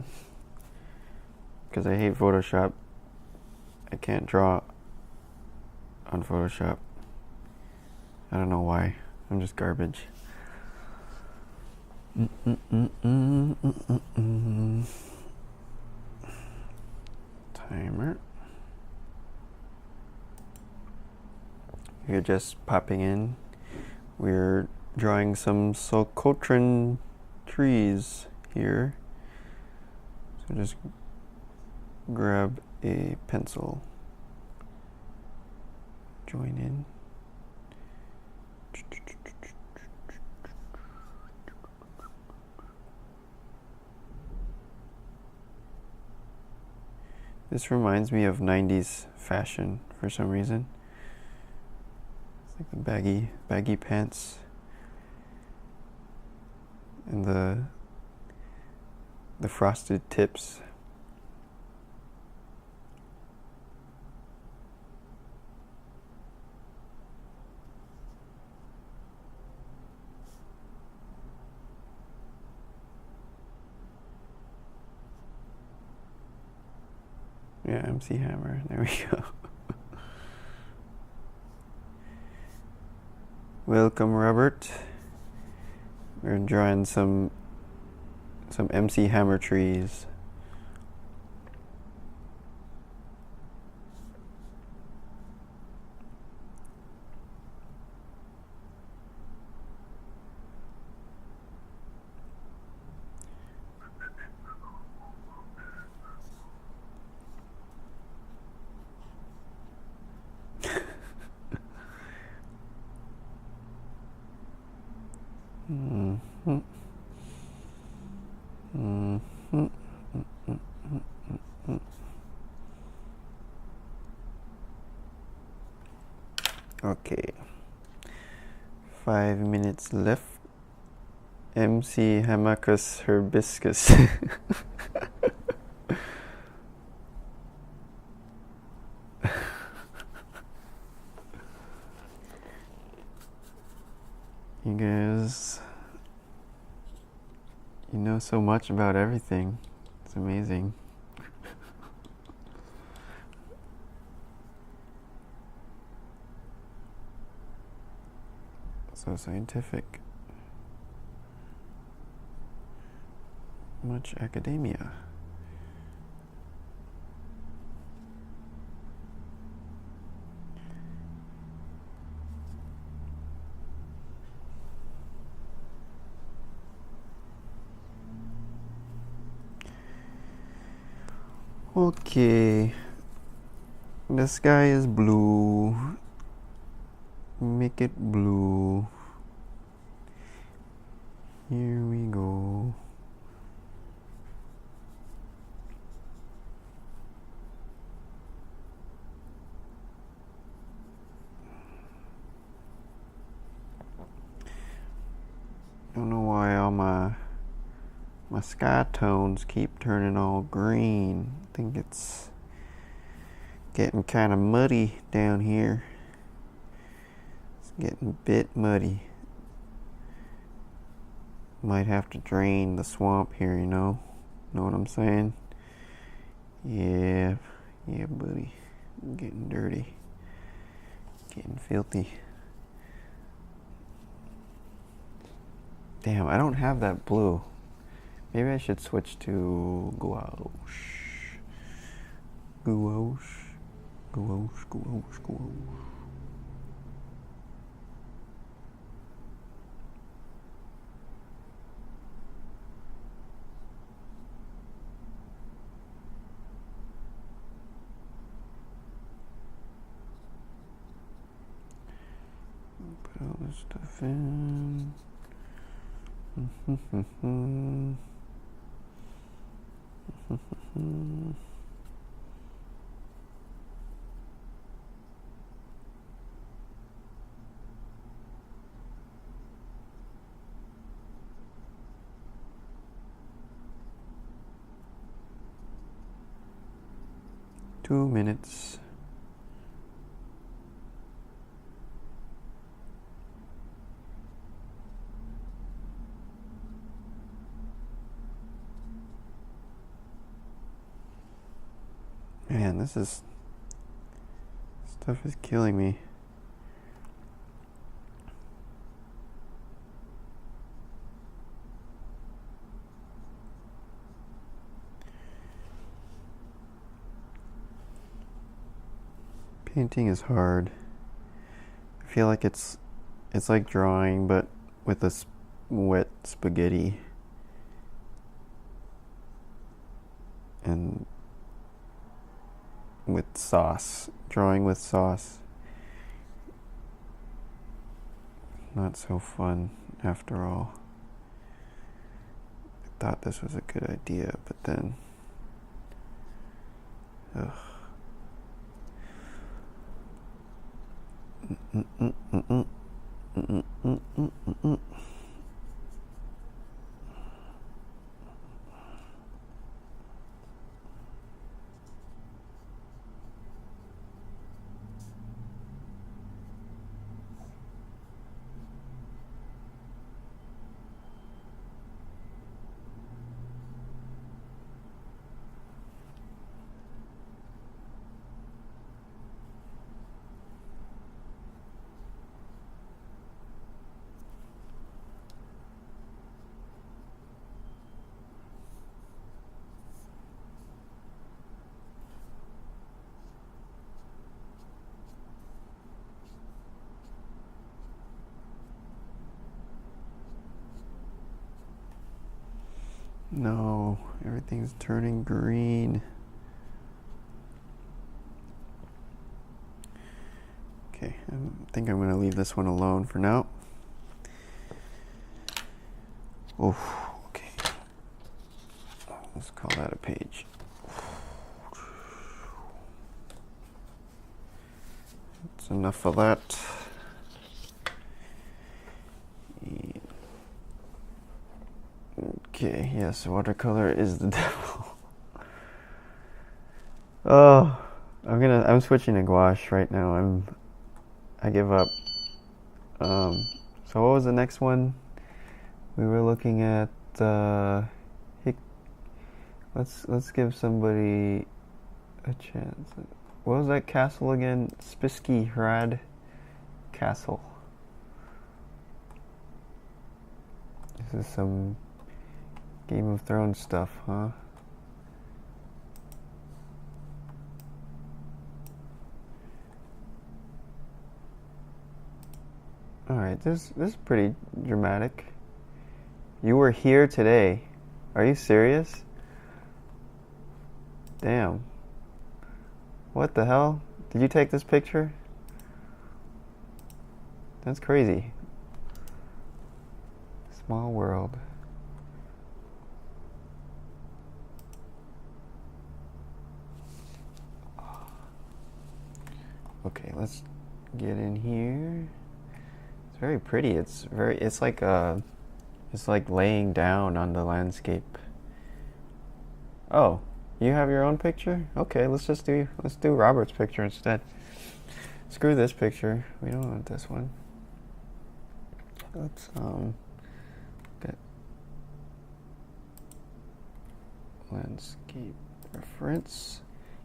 Speaker 1: Because I hate Photoshop. I can't draw on Photoshop. I don't know why. I'm just garbage. Timer. If you're just popping in, we're drawing some Socotran trees here. So just grab a pencil. Join in. This reminds me of 90s fashion for some reason. It's like the baggy pants and the frosted tips. Yeah, MC Hammer. There we go. Welcome, Robert. We're drawing some MC Hammer trees. Okay. 5 minutes left. MC Hamacus Herbiscus. guys. You know so much about everything. It's amazing. So scientific. Much academia. Okay, the sky is blue. Make it blue. Here we go. Don't know why all my sky tones keep turning all green. I think it's getting kind of muddy down here. It's getting a bit muddy. Might have to drain the swamp here, you know? Know what I'm saying? Yeah, buddy. I'm getting dirty. Getting filthy. Damn, I don't have that blue. Maybe I should switch to gouache. Gouache. Gouache, gouache, gouache. Put all this stuff in. 2 minutes. Man, this stuff is killing me. Painting is hard. I feel like it's like drawing, but with a wet spaghetti. And with sauce. Drawing with sauce. Not so fun after all. I thought this was a good idea, but then... Ugh. No, everything's turning green. Okay, I think I'm going to leave this one alone for now. Oh, okay. Let's call that a page. That's enough of that. Okay, yes, watercolor is the devil. Oh, I'm switching to gouache right now. I give up. So what was the next one? We were looking at let's give somebody a chance. What was that castle again? Spisky Hrad Castle. This is some Game of Thrones stuff, huh? Alright, this is pretty dramatic. You were here today. Are you serious? Damn. What the hell? Did you take this picture? That's crazy. Small world. Okay, let's get in here. It's very pretty. It's like laying down on the landscape. Oh, you have your own picture? Okay, let's do Robert's picture instead. Screw this picture. We don't want this one. Let's get landscape reference.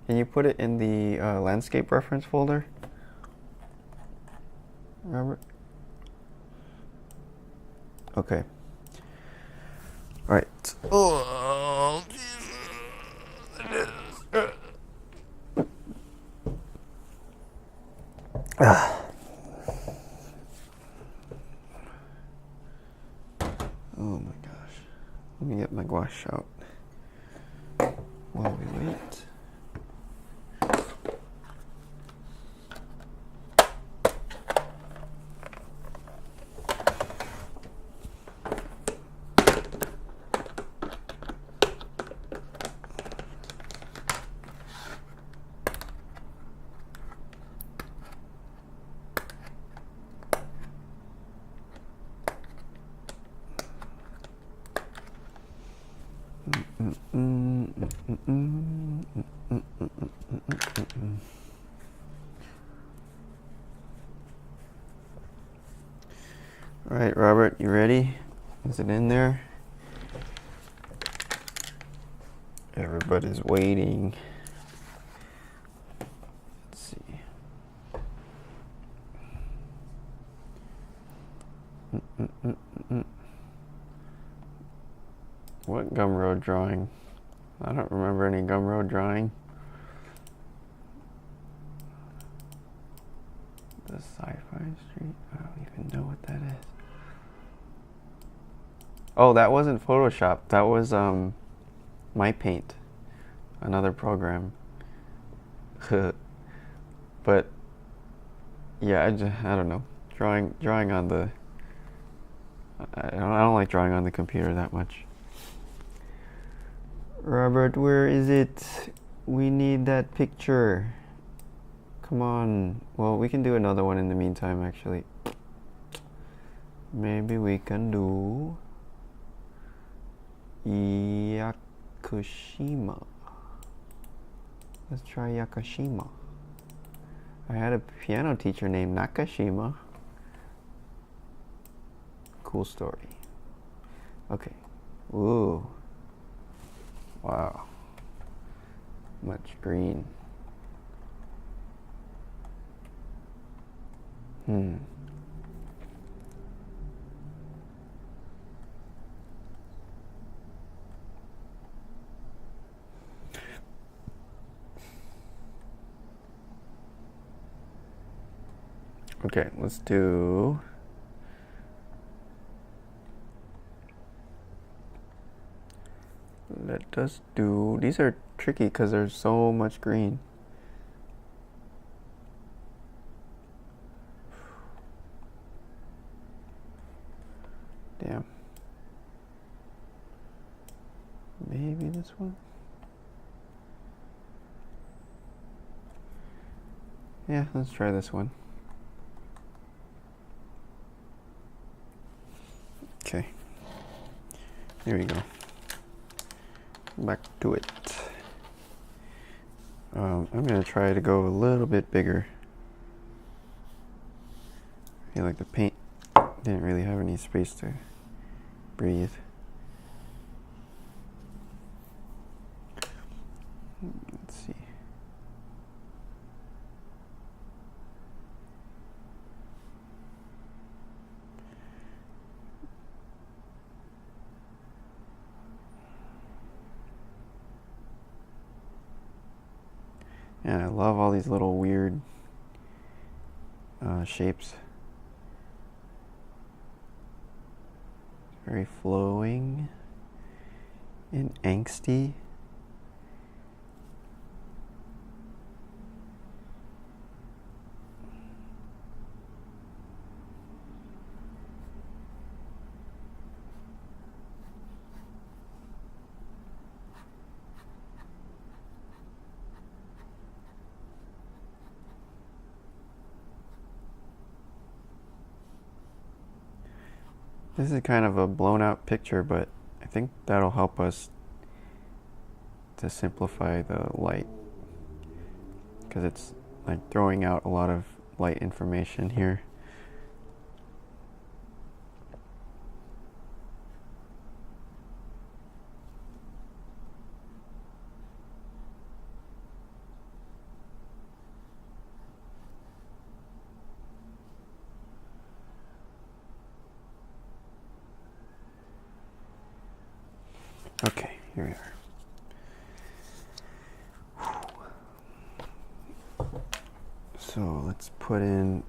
Speaker 1: Can you put it in the landscape reference folder, Robert? Okay. All right. Oh, oh my gosh. Let me get my gouache out while we wait. All right, Robert, you ready? Is it in there? Everybody's waiting. Let's see. What Gumroad drawing? I don't remember any Gumroad drawing. The Sci-Fi Street? I don't even know what that is. Oh, that wasn't Photoshop. That was My Paint, another program. But yeah, I don't know. Drawing on the. I don't like drawing on the computer that much. Robert, where is it? We need that picture. Come on. Well, we can do another one in the meantime, actually. Maybe we can do Yakushima. Let's try Yakushima. I had a piano teacher named Nakashima. Cool story. Okay. Ooh. Wow. Much green. Okay, let's do. Let us do. These are tricky because there's so much green. Damn. Maybe this one? Yeah, let's try this one. Okay. Here we go. Back to it. I'm going to try to go a little bit bigger. I feel like the paint didn't really have any space to breathe. Let's see. And I love all these little weird shapes. Very flowing and angsty. This is kind of a blown out picture, but I think that'll help us to simplify the light, because it's like throwing out a lot of light information here. Okay, here we are. So let's put in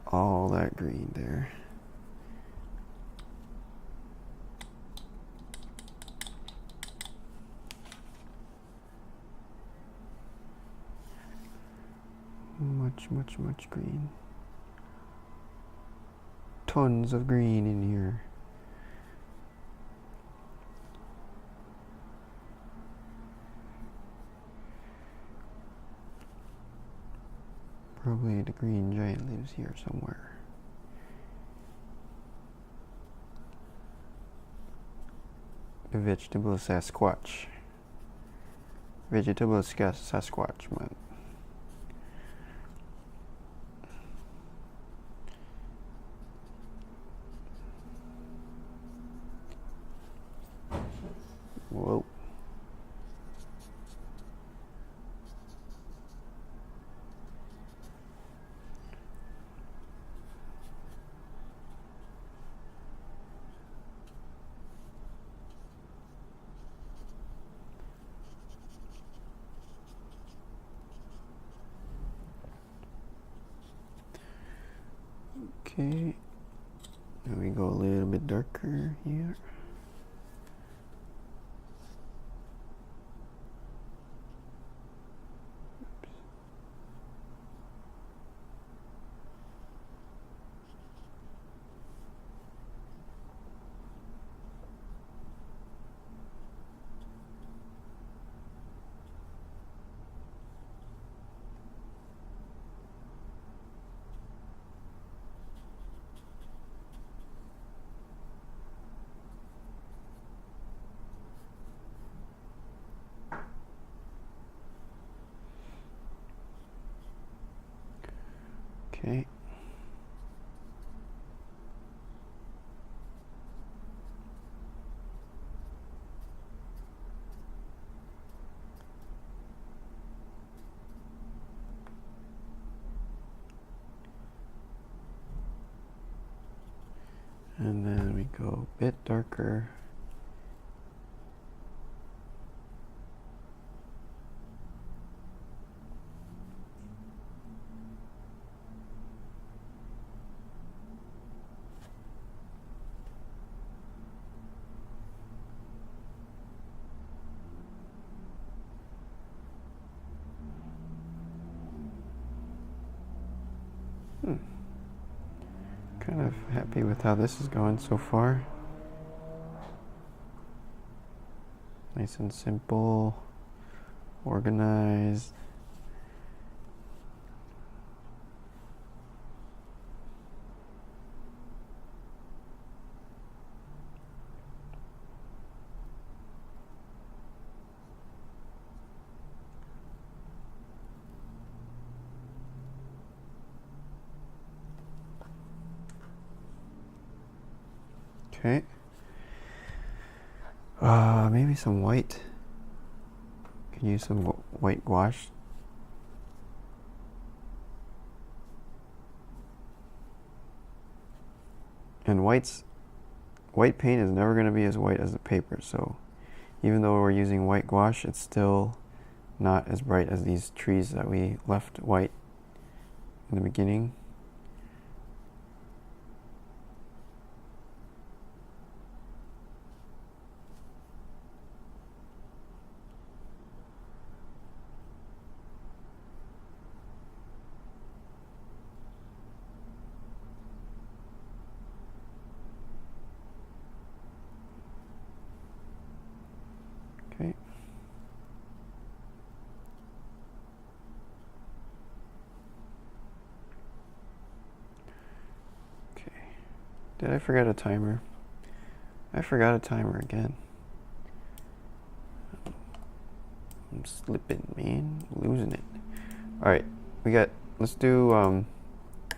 Speaker 1: all that green there. Much green. Tons of green in here. Probably the green giant lives here somewhere. The vegetable Sasquatch. Vegetable Sasquatch, man. Whoa. Okay, now we go a little bit darker here. Okay. And then we go a bit darker. Kind of happy with how this is going so far. Nice and simple, organized. Okay. Maybe some white. Can use some white gouache. And white paint is never going to be as white as the paper, so even though we're using white gouache, it's still not as bright as these trees that we left white in the beginning. Okay. Okay. Did I forget a timer? I forgot a timer again. I'm slipping, man. Losing it. Alright, let's do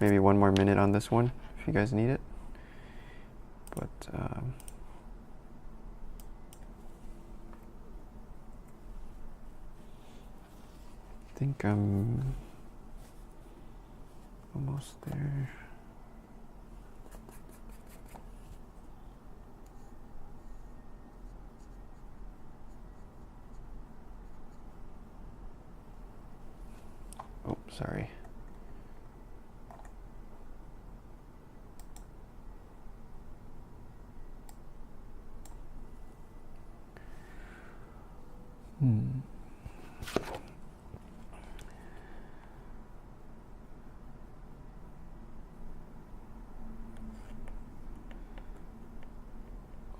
Speaker 1: maybe 1 more minute on this one, if you guys need it. But, I think I'm almost there. Oh, sorry.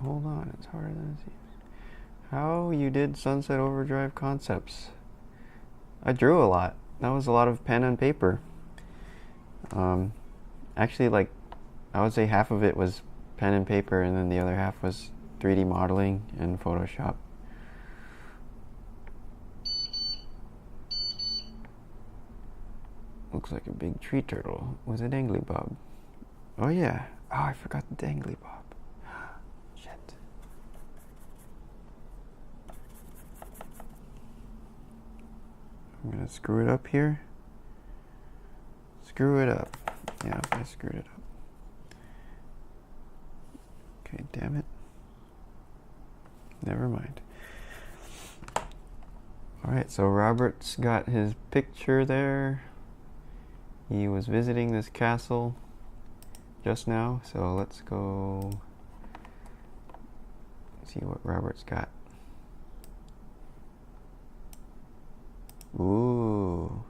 Speaker 1: Hold on, it's harder than it seems. How you did Sunset Overdrive concepts? I drew a lot. That was a lot of pen and paper. Actually, like, I would say half of it was pen and paper, and then the other half was 3D modeling and Photoshop. Looks like a big tree turtle with a dangly bob. Oh yeah. Oh, I forgot the dangly bob. Shit. I'm gonna screw it up here. Screw it up. Yeah, I screwed it up. Okay, damn it. Never mind. Alright, so Robert's got his picture there. He was visiting this castle just now, so let's go see what Robert's got. Ooh.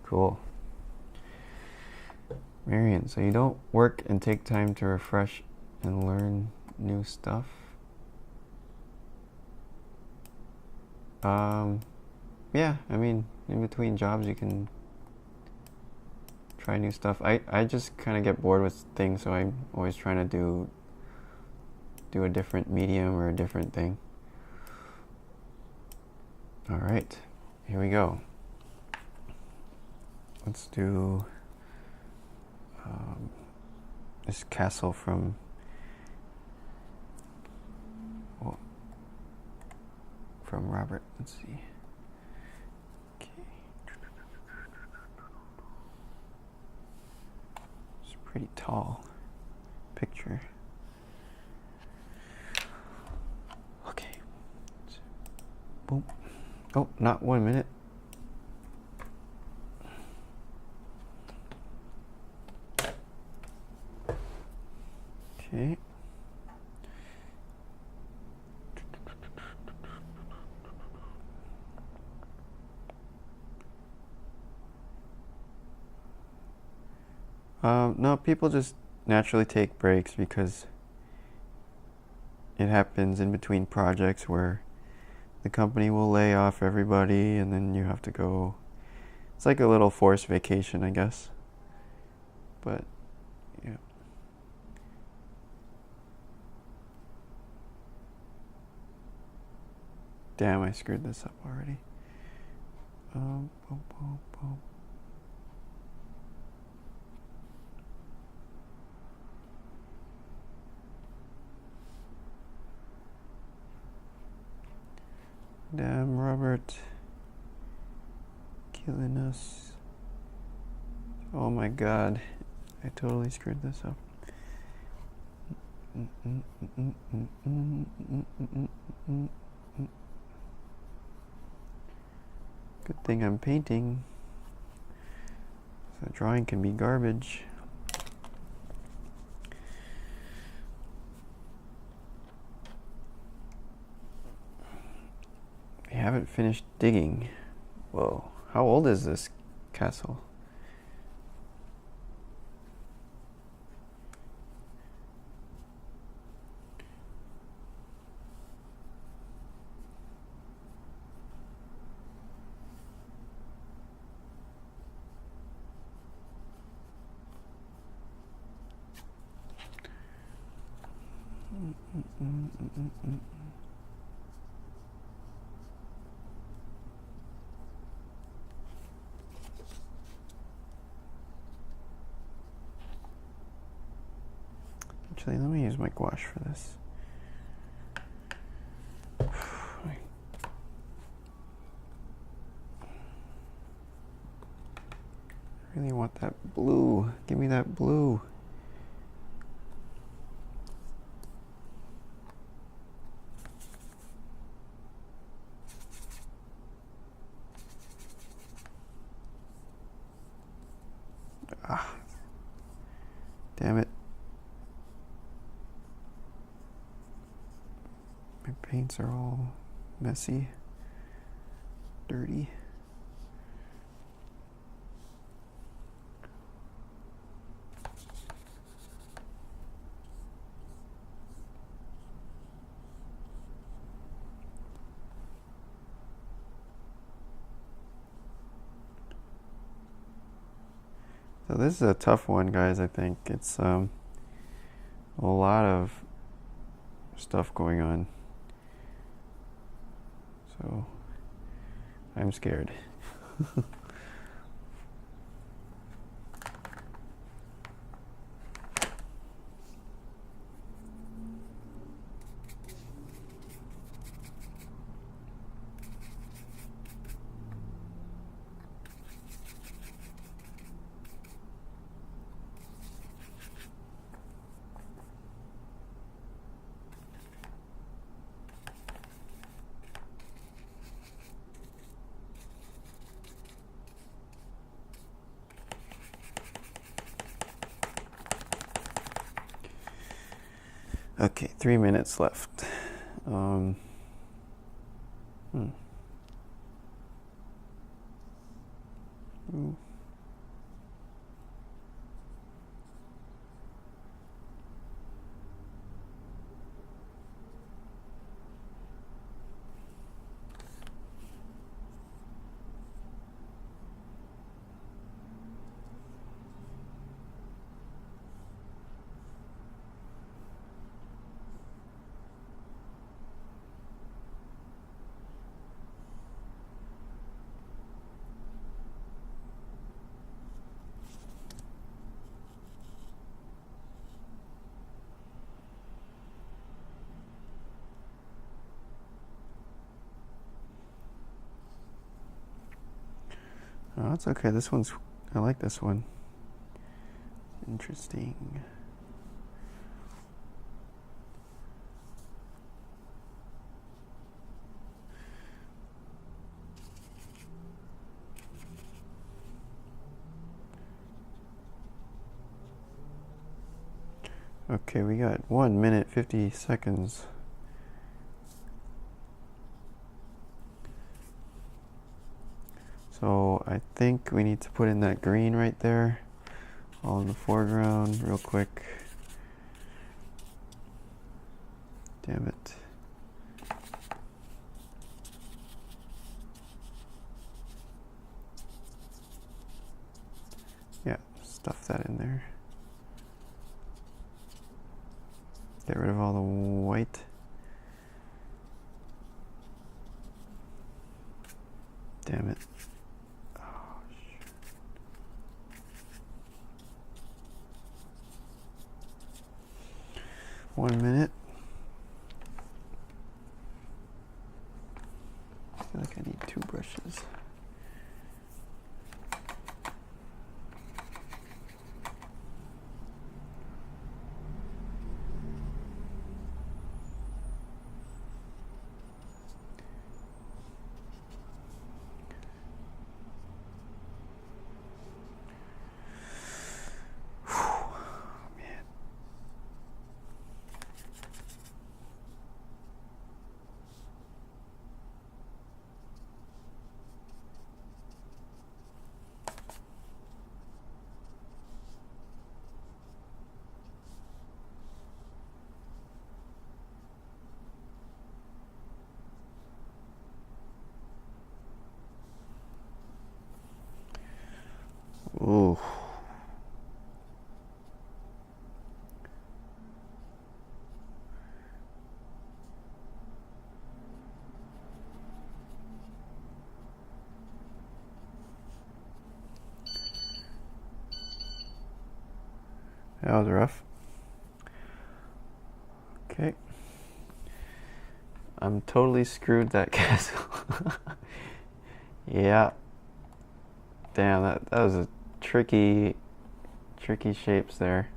Speaker 1: Cool. Marion, so you don't work and take time to refresh and learn new stuff? Yeah, I mean, in between jobs you can try new stuff. I just kind of get bored with things, so I'm always trying to do a different medium or a different thing. Alright, here we go. Let's do this castle from Robert. Let's see. Okay. It's a pretty tall picture. Okay. Boom. Oh, not 1 minute. Okay. No, people just naturally take breaks because it happens in between projects where the company will lay off everybody and then you have to go. It's like a little forced vacation, I guess. But, yeah. Damn, I screwed this up already. Boom, boom, boom. Damn, Robert. Killing us. Oh my god. I totally screwed this up. Good thing I'm painting. So drawing can be garbage. We haven't finished digging. Whoa. How old is this castle? Actually, let me use my gouache for this. I really want that blue. Give me that blue. Ah, damn it. My paints are all messy, dirty. So this is a tough one, guys. I think it's a lot of stuff going on. So I'm scared. Okay, 3 minutes left. Ooh. Oh, it's okay. This one's, I like this one. Interesting. Okay, we got 1 minute, 50 seconds. So I think we need to put in that green right there, all in the foreground, real quick. Damn it. Yeah, stuff that in there. Get rid of all the white. Damn it. Oh, shit. One minute. That was rough. Okay. I'm totally screwed that castle. Yeah. Damn, that was a tricky shapes there.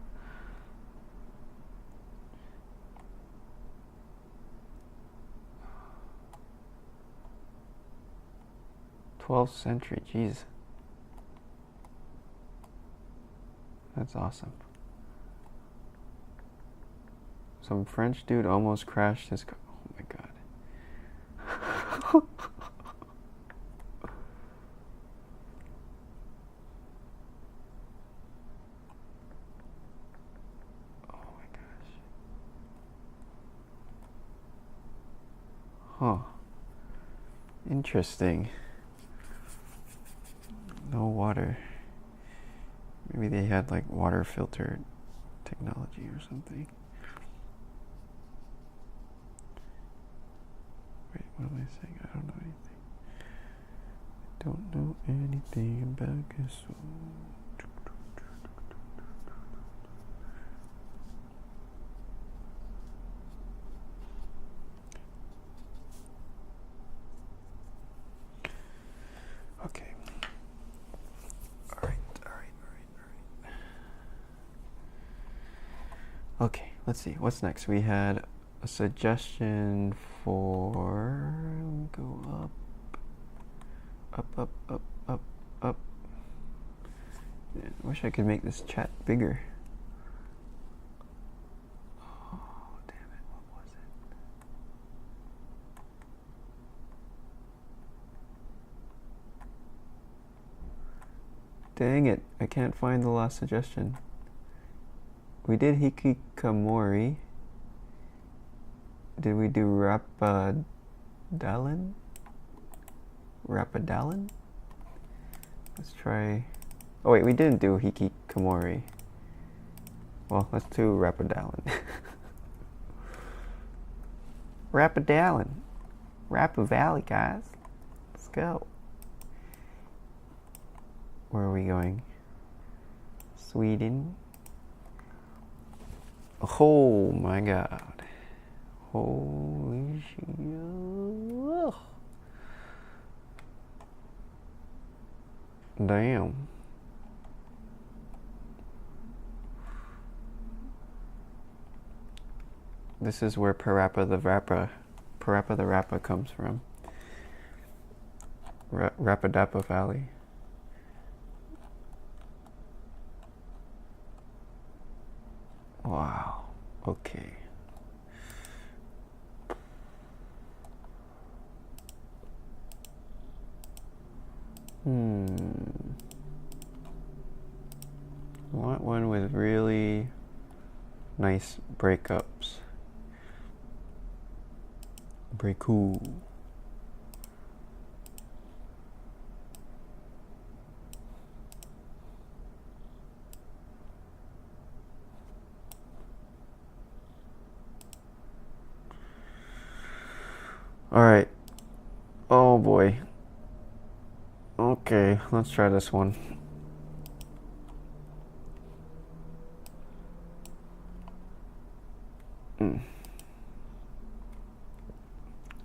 Speaker 1: '12th century, jeez. That's awesome. Some French dude almost crashed his car. Oh my god. Oh my gosh. Huh. Interesting. No water. Maybe they had like water filter technology or something. Wait, what am I saying? I don't know anything. I don't know anything about castle. Okay. All right. Okay, let's see. What's next? We had a suggestion for... Let me go up. Man, I wish I could make this chat bigger. Oh, damn it. What was it? Dang it. I can't find the last suggestion. We did Hikikomori. Did we do Rapadalin? Let's try... Oh wait, we didn't do Hikikomori. Well, let's do Rapadalin. Rapadalin. Rapa Valley, guys. Let's go. Where are we going? Sweden. Oh my god. Holy shit. Damn. This is where Parappa the Rappa comes from. Rapadappa Valley. Wow. Okay. I want one with really nice breakups. Breaku. All right. Oh boy. Okay, let's try this one.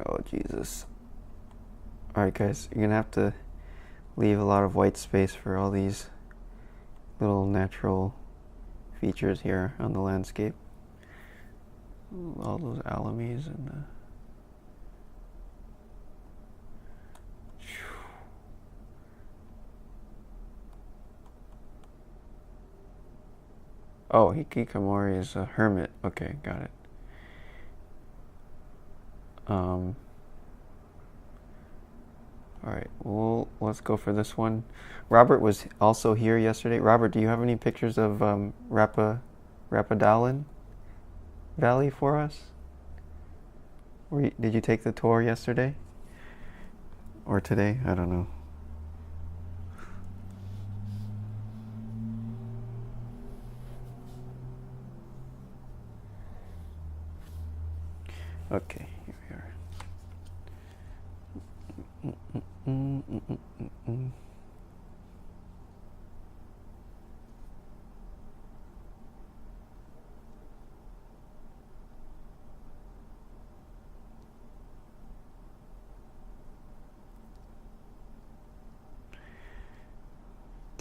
Speaker 1: Oh Jesus. Alright guys, you're gonna have to leave a lot of white space for all these little natural features here on the landscape. All those alames and oh, Hikikomori is a hermit. Okay, got it. Alright, well, let's go for this one. Robert was also here yesterday. Robert, do you have any pictures of Rapadalin Valley for us? Did you take the tour yesterday? Or today? I don't know. Okay, here we are.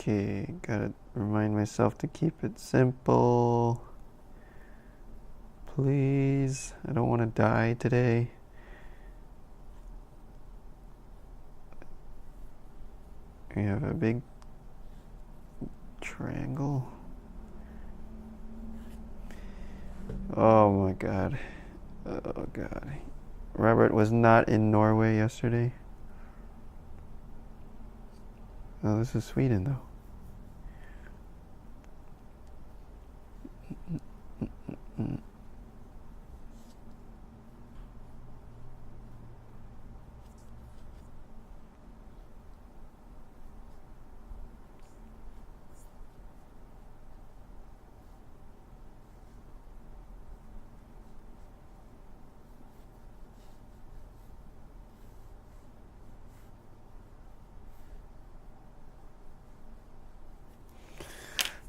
Speaker 1: Okay, gotta remind myself to keep it simple. Please, I don't want to die today. We have a big triangle. Oh my god. Oh god. Robert was not in Norway yesterday. Oh, this is Sweden though.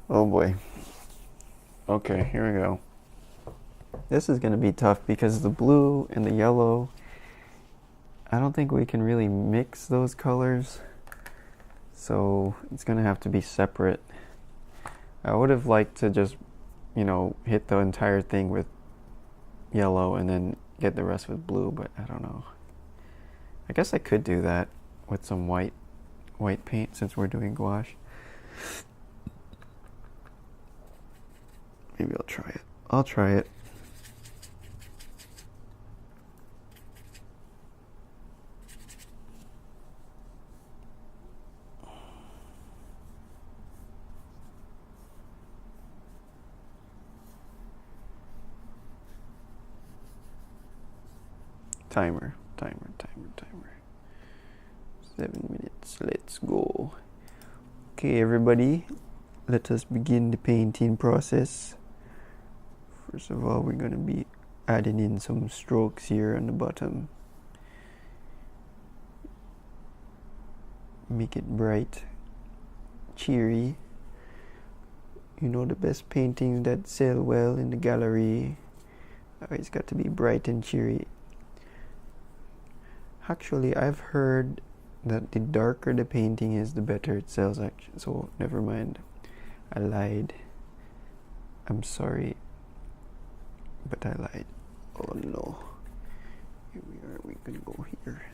Speaker 1: Oh boy. Okay, here we go. This is going to be tough because the blue and the yellow, I don't think we can really mix those colors. So it's going to have to be separate. I would have liked to just, hit the entire thing with yellow and then get the rest with blue, but I don't know. I guess I could do that with some white paint since we're doing gouache. Maybe I'll try it. I'll try it. Timer. 7 minutes. Let's go. Okay, everybody. Let us begin the painting process. First of all, we're going to be adding in some strokes here on the bottom. Make it bright, cheery. The best paintings that sell well in the gallery, it's got to be bright and cheery. Actually, I've heard that the darker the painting is, the better it sells, actually. So, never mind. I lied. I'm sorry. But I lied. Oh no. Here we are. We can go here.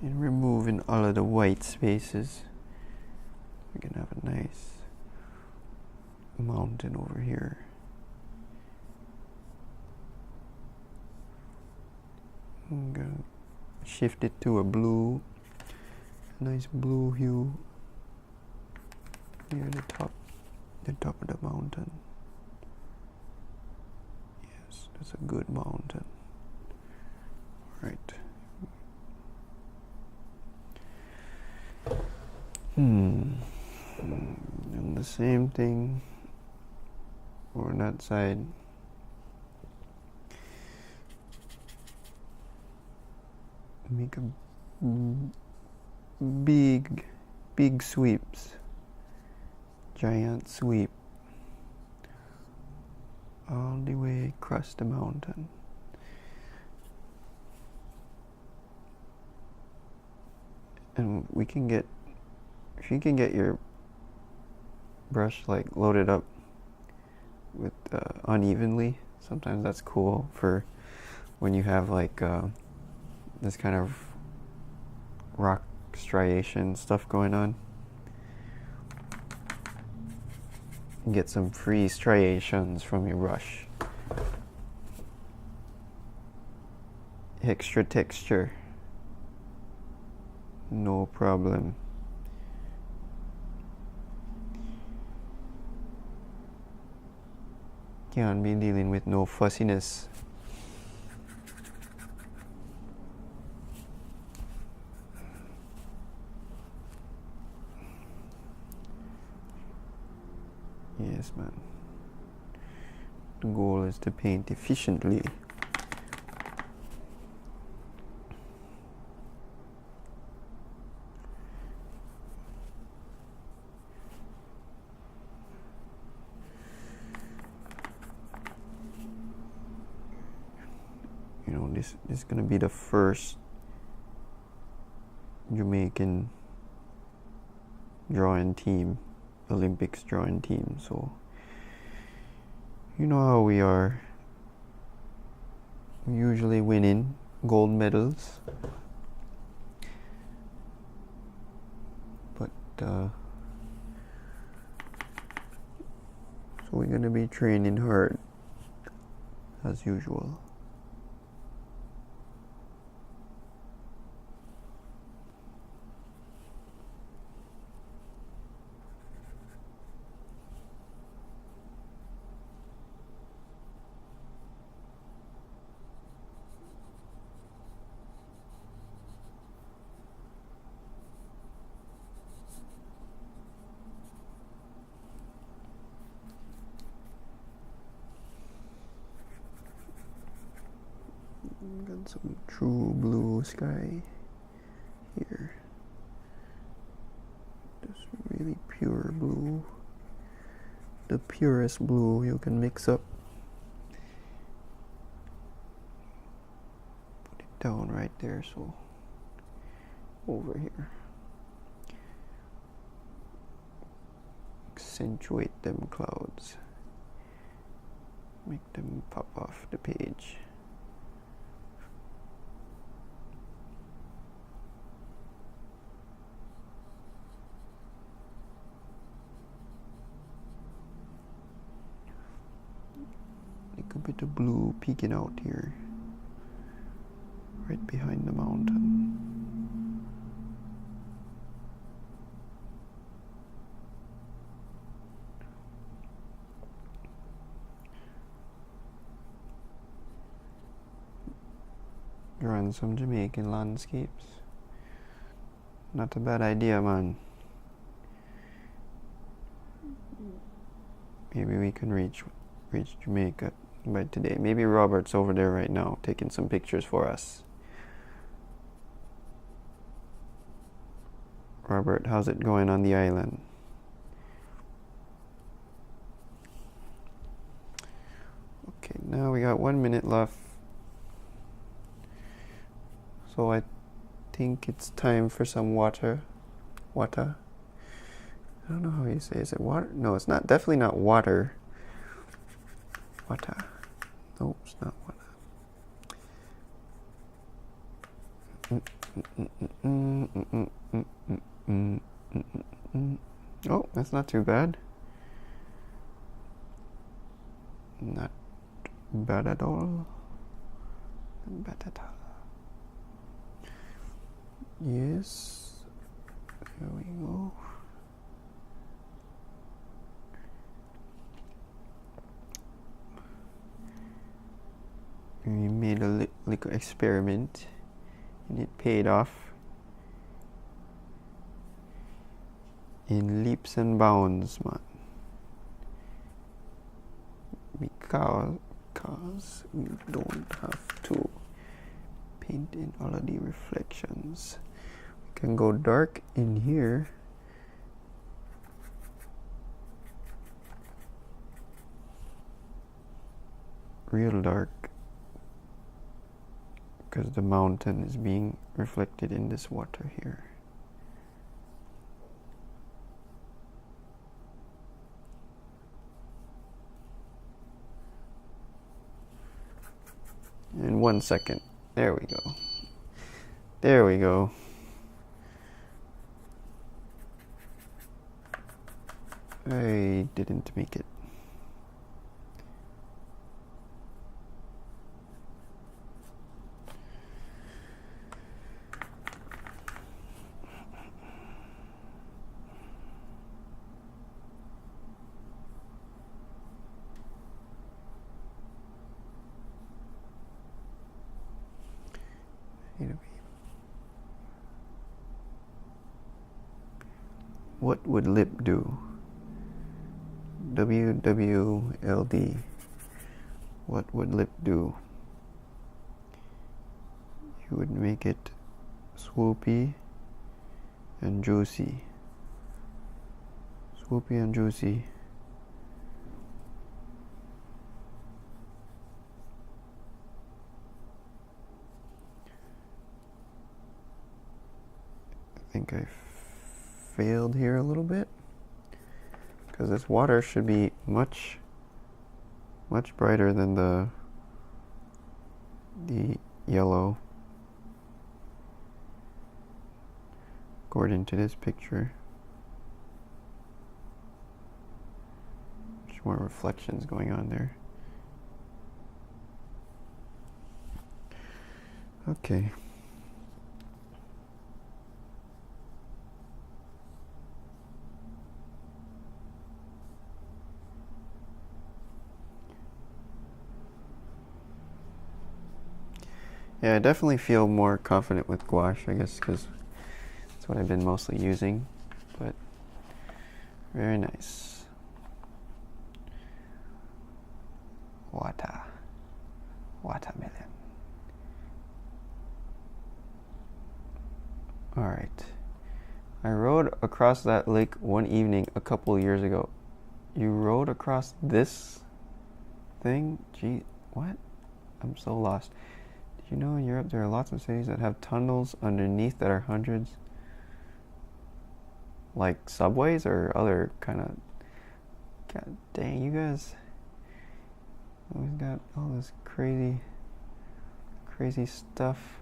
Speaker 1: And removing all of the white spaces. We can have a nice mountain over here. I'm gonna shift it to a blue. A nice blue hue. Near the top of the mountain. Yes, that's a good mountain. All right. And the same thing on that side. Make a big sweeps. Giant sweep all the way across the mountain. And if you can get your brush loaded up with unevenly, sometimes that's cool for when you have this kind of rock striation stuff going on. Get some free striations from your brush. Extra texture. No problem. Can't be dealing with no fussiness. Yes, man. The goal is to paint efficiently. this is gonna be the first Jamaican drawing team, Olympics drawing team. So you know how we are, usually winning gold medals, but so we're gonna be training hard as usual. Got some true blue sky here. Just really pure blue. The purest blue you can mix up. Put it down right there, so over here. Accentuate them clouds. Make them pop off the page. A bit of blue peeking out here, right behind the mountain. Drawing some Jamaican landscapes. Not a bad idea, man. Maybe we can reach Jamaica by today. Maybe Robert's over there right now taking some pictures for us. Robert, how's it going on the island? Okay, now we got 1 minute left. So I think it's time for some water. Water. I don't know how you say it. Is it water? No, it's not. Definitely not water. Water. No, it's not water. Oh, that's not too bad. Not bad at all. Not bad at all. Yes. There we go. We made a little experiment and it paid off in leaps and bounds, man. Because we don't have to paint in all of the reflections. We can go dark in here. Real dark. Because the mountain is being reflected in this water here. In 1 second. There we go. There we go. I didn't make it. What would lip do? WWLD. What would lip do? You would make it swoopy and juicy. Swoopy and juicy. think I failed here a little bit, because this water should be much brighter than the yellow, according to this picture. There's more reflections going on there. Okay. Yeah, I definitely feel more confident with gouache, I guess, because that's what I've been mostly using, but very nice. Watermelon. Alright. I rode across that lake one evening a couple years ago. You rode across this thing? Gee, what? I'm so lost. Did you know in Europe there are lots of cities that have tunnels underneath that are hundreds? Like subways or other kind of... God dang, you guys... We've got all this crazy stuff.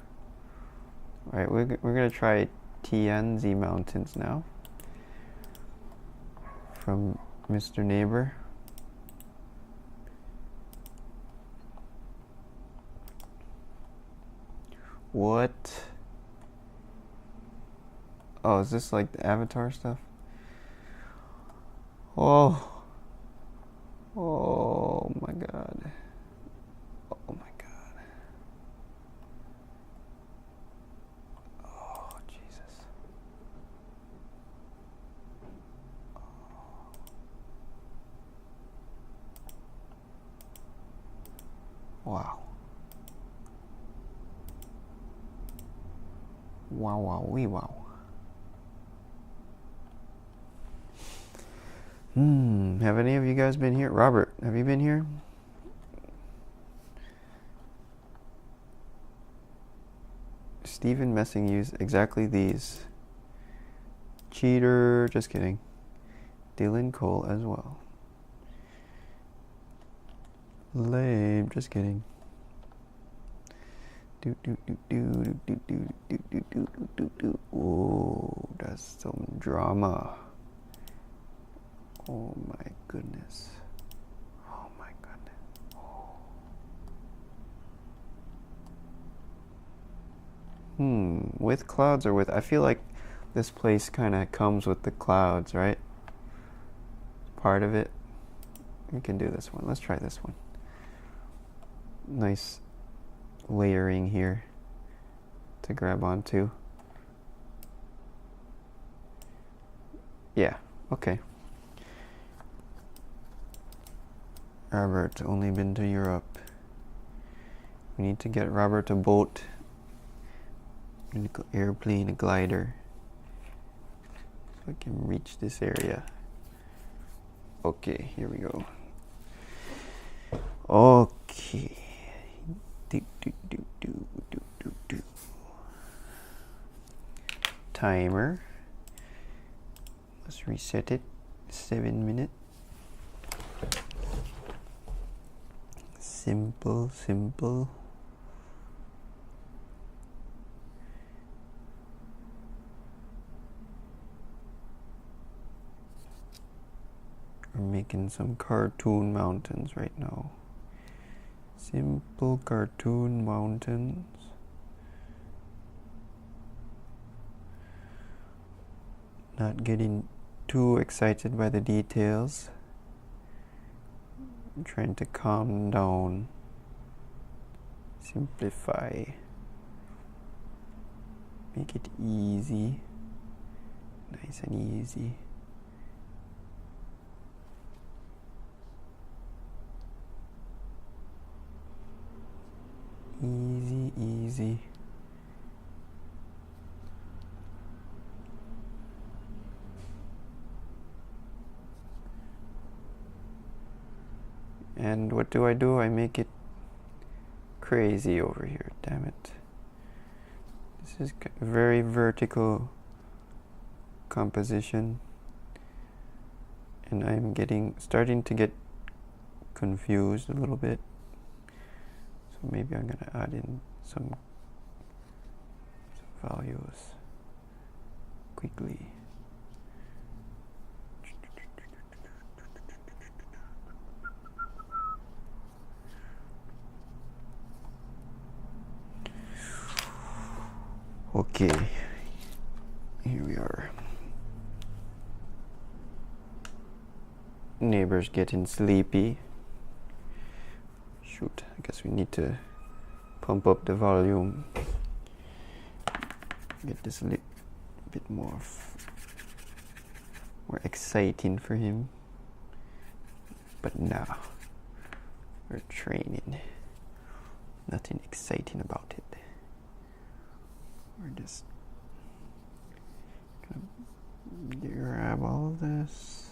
Speaker 1: Alright, we're gonna try Tianzi Mountains now. From Mr. Neighbor. What? Oh, is this like the Avatar stuff? Oh. Oh my god. Oh my god. Oh, Jesus. Oh. Wow. Wow, wow, wee, wow. Have any of you guys been here? Robert, have you been here? Stephen Messing used exactly these. Cheater, just kidding. Dylan Cole as well. Lame, just kidding. Oh, that's some drama. Oh my goodness. Oh my goodness. Oh. With clouds or with... I feel like this place kind of comes with the clouds, right? Part of it. We can do this one. Let's try this one. Nice layering here to grab onto. Yeah, okay. Robert, only been to Europe. We need to get Robert a boat, an airplane, a glider, so I can reach this area. Okay, here we go. Okay. Timer. Let's reset it. 7 minutes. Simple. We're making some cartoon mountains right now. Simple cartoon mountains. Not getting too excited by the details. I'm trying to calm down. Simplify. Make it easy. Nice and easy. Easy. And what do? I make it crazy over here, damn it. This is very vertical composition, and I'm starting to get confused a little bit. So maybe I'm going to add in some values quickly. Okay, here we are. Neighbors getting sleepy. Shoot, I guess we need to pump up the volume. Get this a bit more exciting for him. But now we're training. Nothing exciting about it. We're just gonna grab all of this.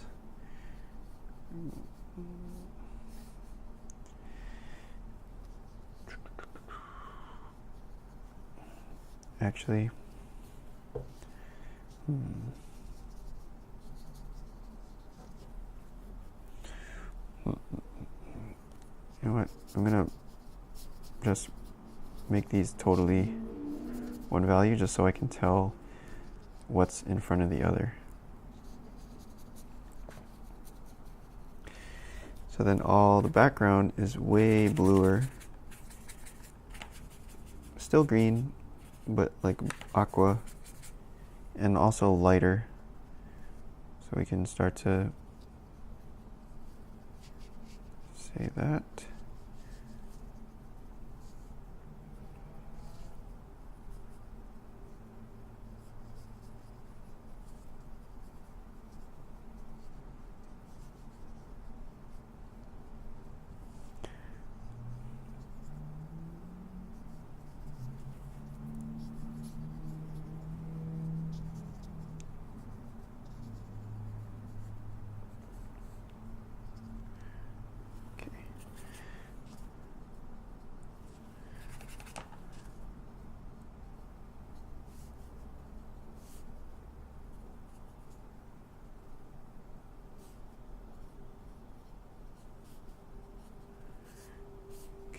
Speaker 1: Actually, you know what? I'm gonna just make these totally one value just so I can tell what's in front of the other. So then all the background is way bluer. Still green, but like aqua, and also lighter. So we can start to say that.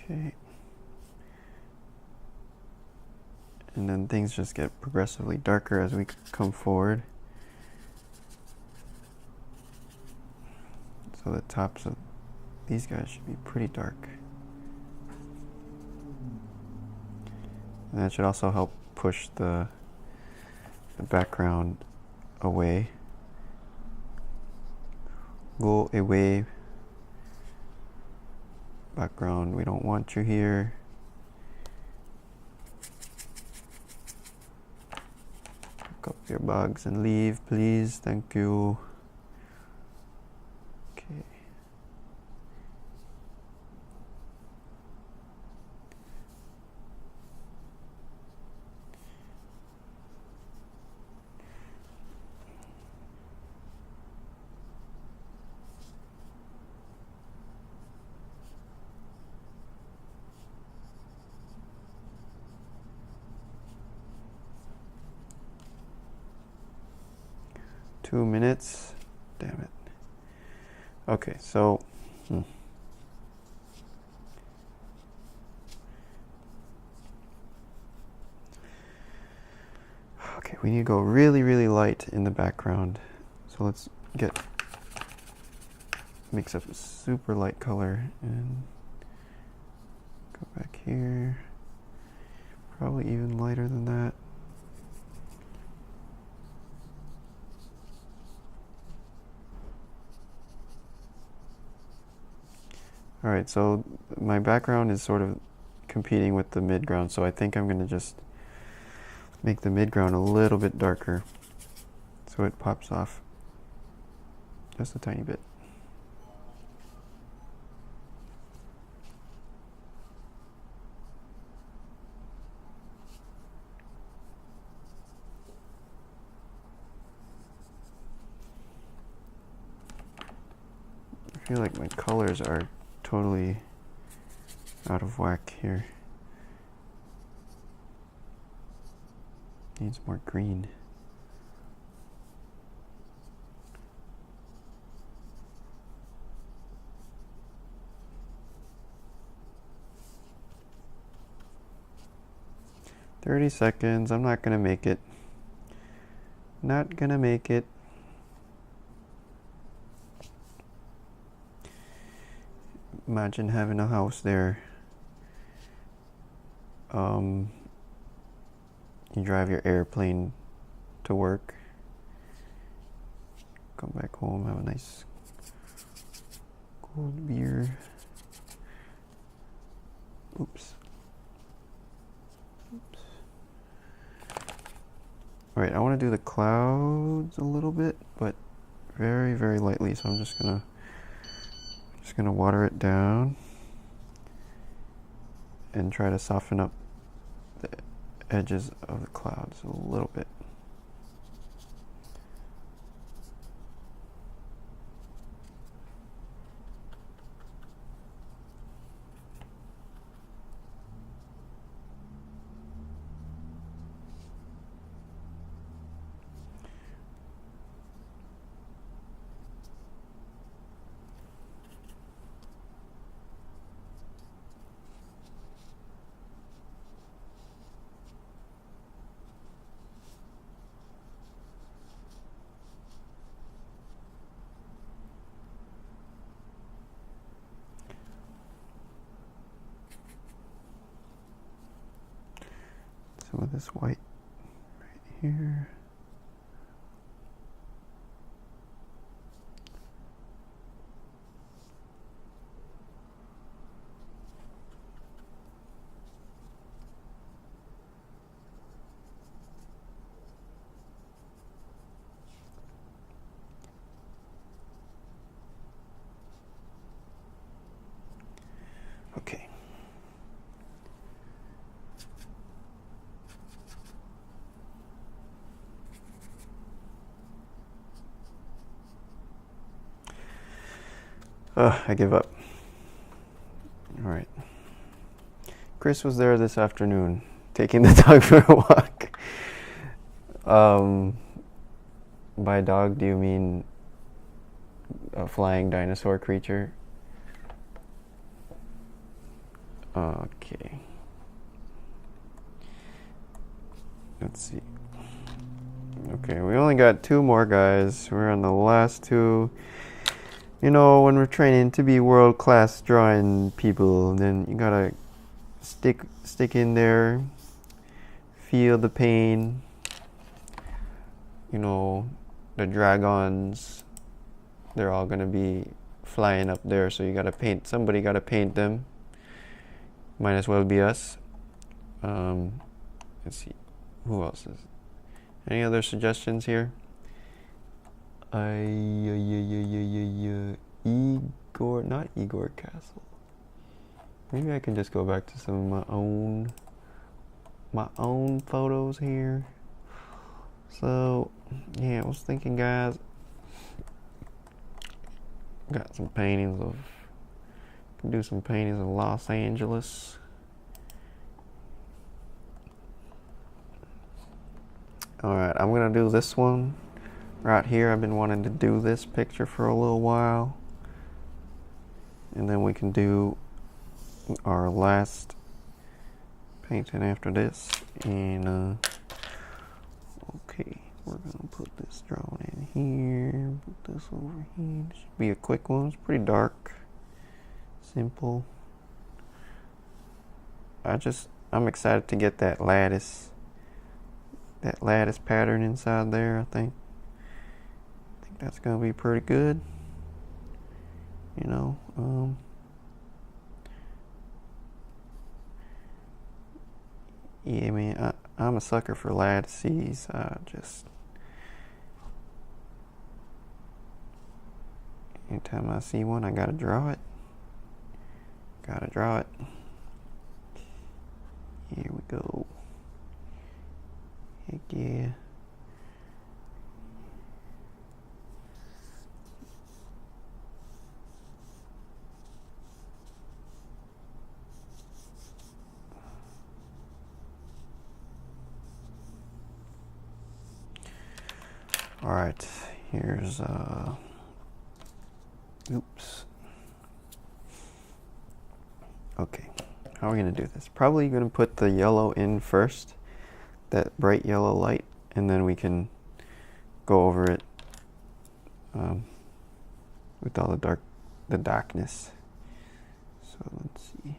Speaker 1: Okay. And then things just get progressively darker as we come forward. So the tops of these guys should be pretty dark. And that should also help push the background away. Go away. Background, we don't want you here. Pick up your bags and leave, please. Thank you. Okay. Two minutes. Damn it. Okay, so okay, we need to go really, really light in the background. So let's mix up a super light color and go back here. Probably even lighter than that. All right, so my background is sort of competing with the midground, so I think I'm going to just make the midground a little bit darker so it pops off just a tiny bit. I feel like my colors are totally out of whack here. Needs more green. 30 seconds. I'm not gonna make it. Not gonna make it. Imagine having a house there. You drive your airplane to work. Come back home, have a nice cold beer. Oops. Alright, I want to do the clouds a little bit, but very, very lightly. So I'm just gonna water it down and try to soften up the edges of the clouds a little bit. Some of this white right here. Okay. I give up. All right. Chris was there this afternoon, taking the dog for a walk. By dog, do you mean a flying dinosaur creature? Okay. Let's see. Okay, we only got 2 more guys. We're on the last 2. You know, when we're training to be world-class drawing people, then you gotta stick in there, feel the pain. You know, the dragons, they're all gonna be flying up there, so you gotta paint. Somebody gotta paint them. Might as well be us. Let's see, who else is? Any other suggestions here? Igor, not Igor Castle. Maybe I can just go back to some of my own photos here. So, yeah, I was thinking, guys, got some paintings of, can do some paintings of Los Angeles. Alright, I'm gonna do this one right here. I've been wanting to do this picture for a little while. And then we can do our last painting after this. And, okay, we're gonna put this drawing in here, put this over here. This should be a quick one. It's pretty dark, simple. I'm excited to get that lattice pattern inside there. I think that's gonna be pretty good. You know, yeah, man, I'm a sucker for lattices. Anytime I see one, I gotta draw it. Here we go. Heck yeah. All right, here's oops. Okay, how are we gonna do this? Probably gonna put the yellow in first, that bright yellow light, and then we can go over it with all the darkness. So let's see.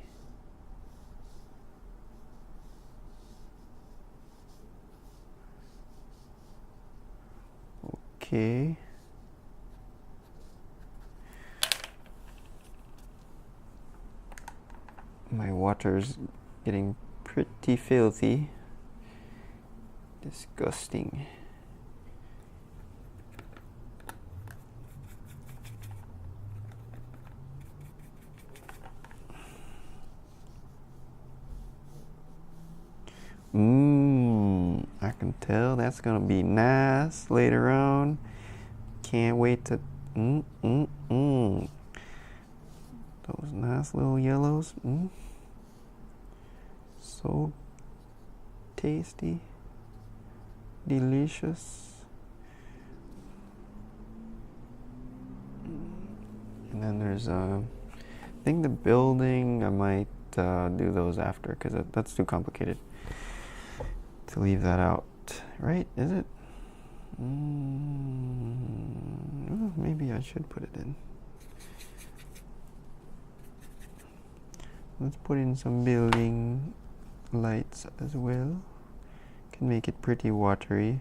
Speaker 1: Okay. My water's getting pretty filthy. Disgusting. I can tell that's gonna be nice later on. Can't wait to those nice little yellows. So tasty, delicious. And then there's I think the building, I might do those after, because that's too complicated to leave that out, right? Is it? Well, maybe I should put it in. Let's put in some building lights as well. Can make it pretty watery,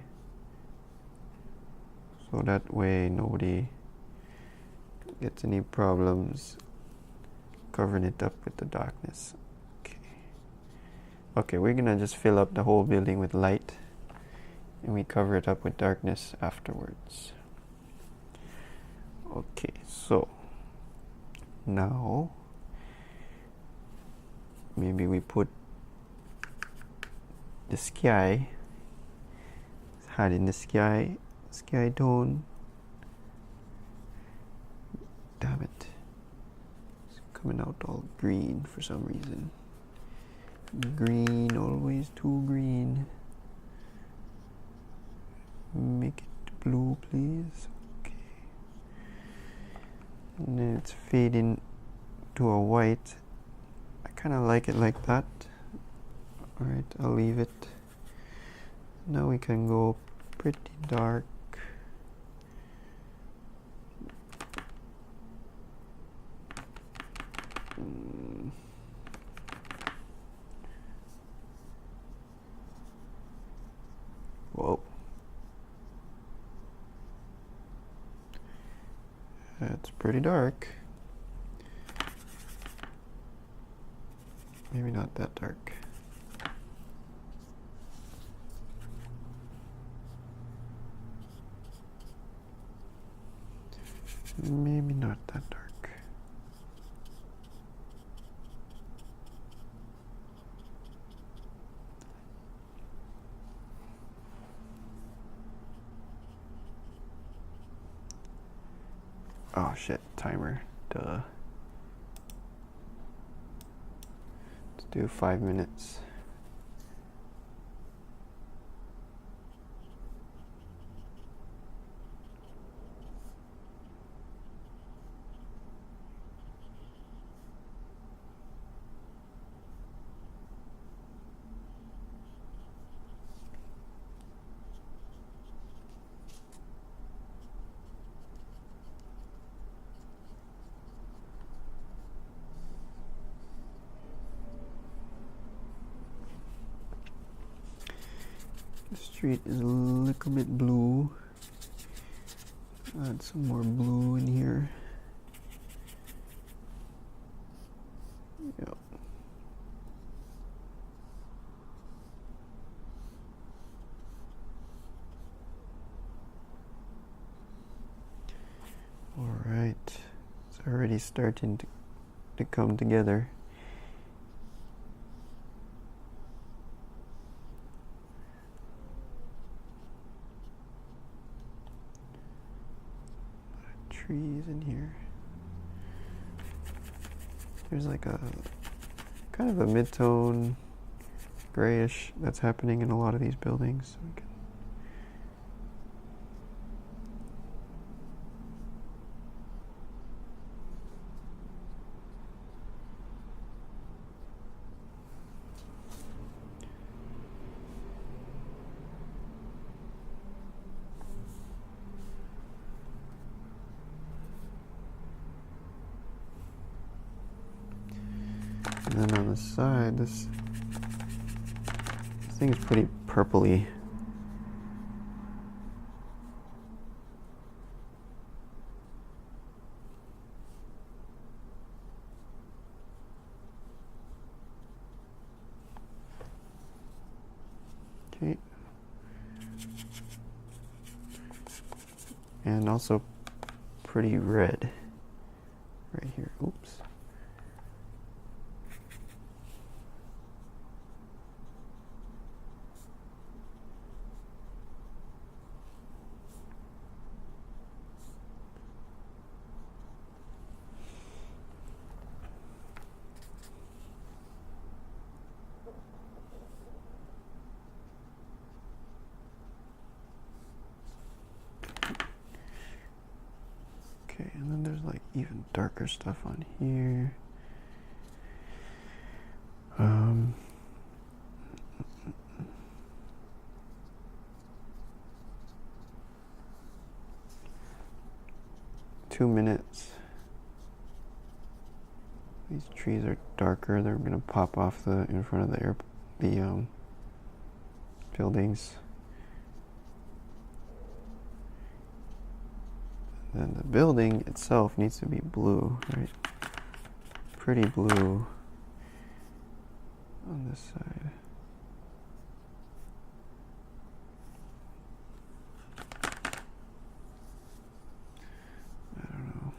Speaker 1: so that way nobody gets any problems covering it up with the darkness. Okay, we're gonna just fill up the whole building with light, and we cover it up with darkness afterwards. Okay, so now maybe we put the sky, hiding the sky tone. Damn it, it's coming out all green for some reason. Green, always too green. Make it blue, please. Okay. And then it's fading to a white. I kind of like it like that. Alright, I'll leave it. Now we can go pretty dark. Whoa. That's pretty dark. Maybe not that dark. Maybe not that dark. Oh shit, timer. Duh. Let's do 5 minutes. The street is a little bit blue. Add some more blue in here. Yep. All right, it's already starting to come together. Trees in here. There's like a kind of a mid-tone grayish that's happening in a lot of these buildings. the side, this thing's pretty purpley. Okay. And also pretty red right here. Oops. Okay, and then there's like even darker stuff on here. 2 minutes. These trees are darker. They're gonna pop off in front of the buildings. Then the building itself needs to be blue, right? Pretty blue on this side. I don't know.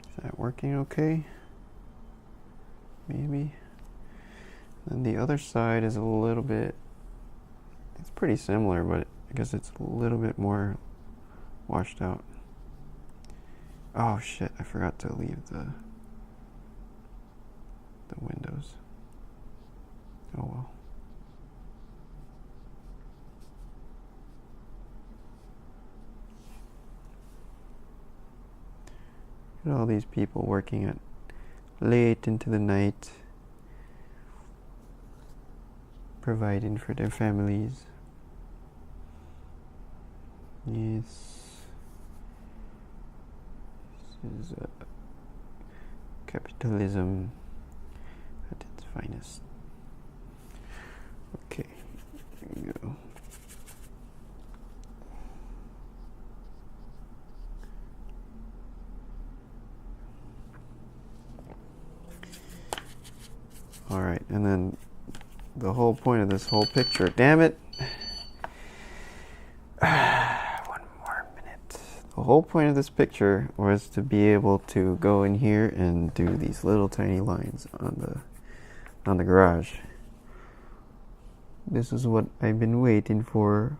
Speaker 1: Is that working okay? Maybe. And the other side is a little bit, it's pretty similar, but I guess it's a little bit more washed out. Oh shit, I forgot to leave the windows. Oh well. Look at all these people working at late into the night, providing for their families. Yes. This is capitalism at its finest. Okay, there you go. All right, and then the whole point of this whole picture, damn it. 1 more minute. The whole point of this picture was to be able to go in here and do these little tiny lines on the garage. This is what I've been waiting for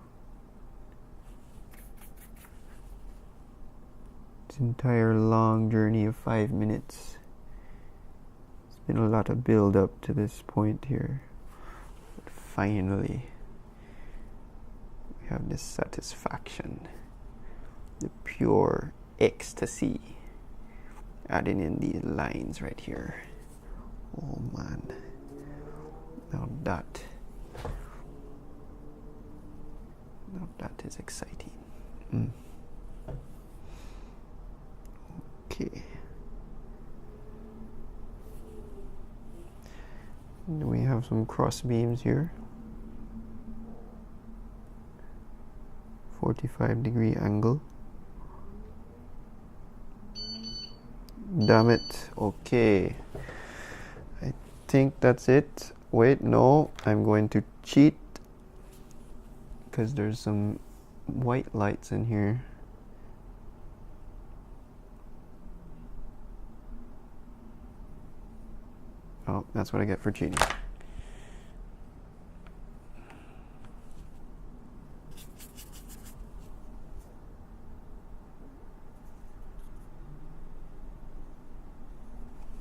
Speaker 1: this entire long journey of 5 minutes. Been a lot of build up to this point here, but finally we have this satisfaction, the pure ecstasy, adding in these lines right here. Oh man, now that is exciting. Okay. We have some cross beams here. 45-degree angle. Damn it. Okay. I think that's it. Wait, no. I'm going to cheat because there's some white lights in here. Oh, that's what I get for cheating.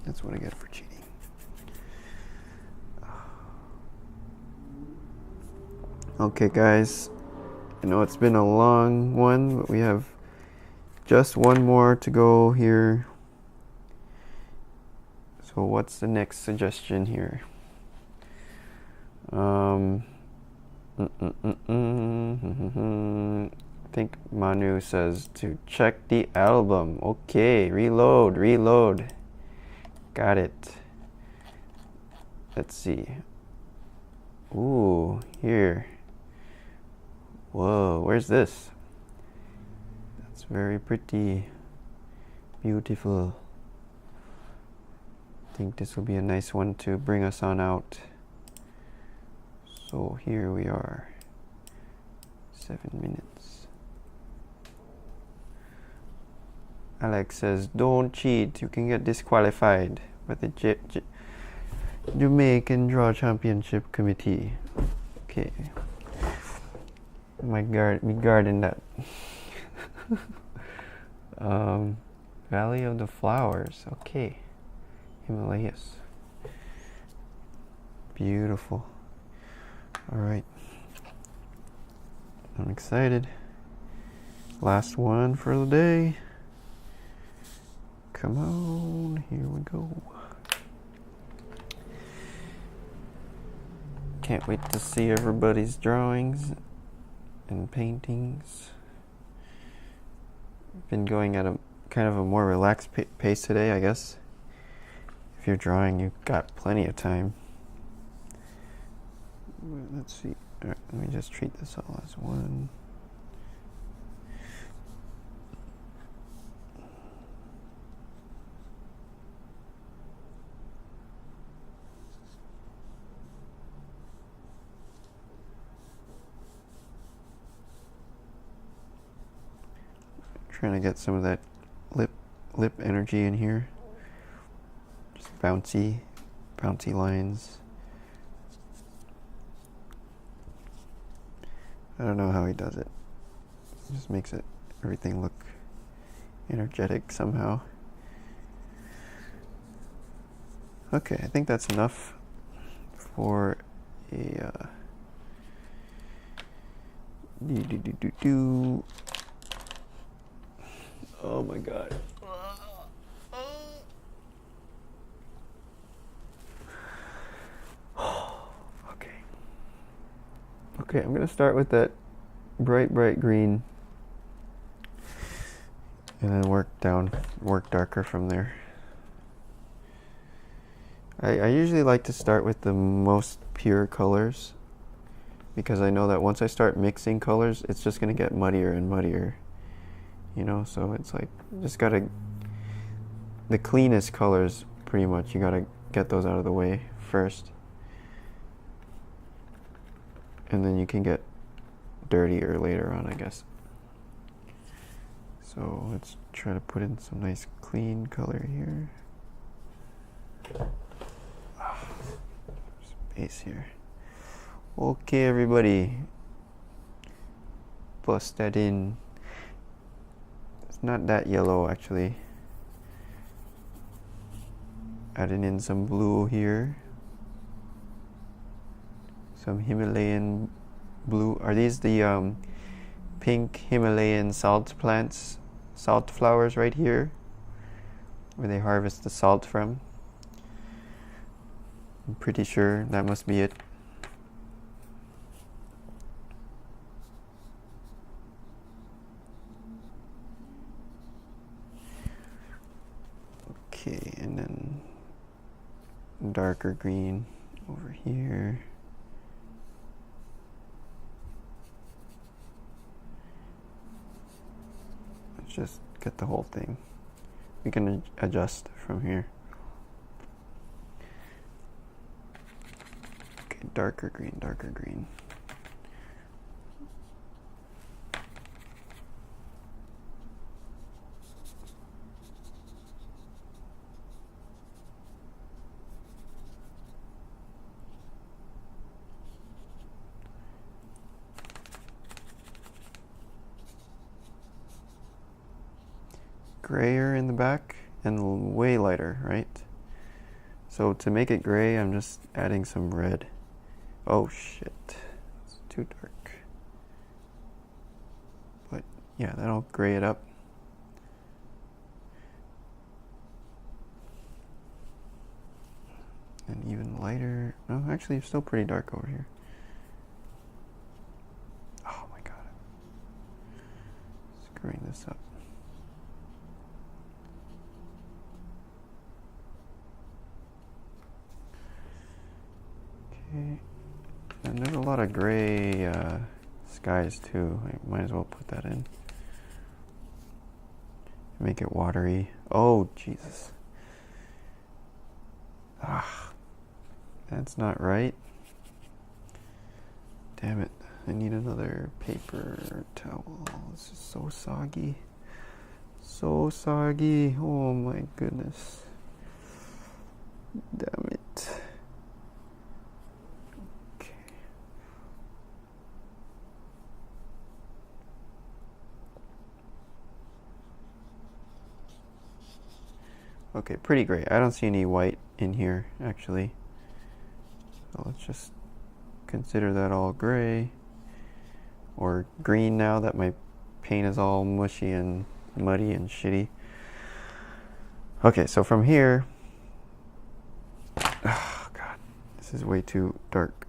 Speaker 1: That's what I get for cheating. Oh, Okay, guys, I know it's been a long one, but we have just one more to go here. So what's the next suggestion here? I think Manu says to check the album. Okay, reload. Got it. Let's see. Ooh, here. Whoa, where's this? That's very pretty. Beautiful. I think this will be a nice one to bring us on out. So here we are. 7 minutes. Alex says, don't cheat, you can get disqualified by the Jamaican Draw Championship Committee. Okay. Me guarding that. Valley of the Flowers. Okay. Himalayas. Beautiful. Alright. I'm excited. Last one for the day. Come on, here we go. Can't wait to see everybody's drawings and paintings. Been going at a kind of a more relaxed pace today, I guess. If you're drawing, you've got plenty of time. Let's see. All right, let me just treat this all as one. Trying to get some of that lip energy in here. Just bouncy lines. I don't know how he does it. It just makes everything look energetic somehow. Okay, I think that's enough for a Oh my god. Okay, I'm gonna start with that bright green and then work darker from there. I usually like to start with the most pure colors because I know that once I start mixing colors, it's just gonna get muddier and muddier. You know, so it's like, just gotta, the cleanest colors, pretty much, you gotta get those out of the way first. And then you can get dirtier later on, I guess. So let's try to put in some nice clean color here. Space here. Okay, everybody. Bust that in. It's not that yellow, actually. Adding in some blue here. Some Himalayan blue. Are these the pink Himalayan salt plants, salt flowers right here, where they harvest the salt from? I'm pretty sure that must be it. Okay, and then darker green over here. Let's just get the whole thing. We can adjust from here. Okay, darker green, darker green. Grayer in the back and way lighter, right? So to make it gray, I'm just adding some red. Oh shit, it's too dark. Yeah, that'll gray it up. And even lighter. Oh, actually, it's still pretty dark over here. Oh my god. Screwing this up. Okay. And there's a lot of gray skies too. I might as well put that in. Make it watery. Oh, Jesus. Ah, that's not right. Damn it. I need another paper towel. This is so soggy. So soggy. Oh my goodness. Damn it. Okay. Okay, pretty great. I don't see any white in here, actually. So let's just consider that all gray. Or green now that my paint is all mushy and muddy and shitty. Okay, so from here... Oh, God. This is way too dark.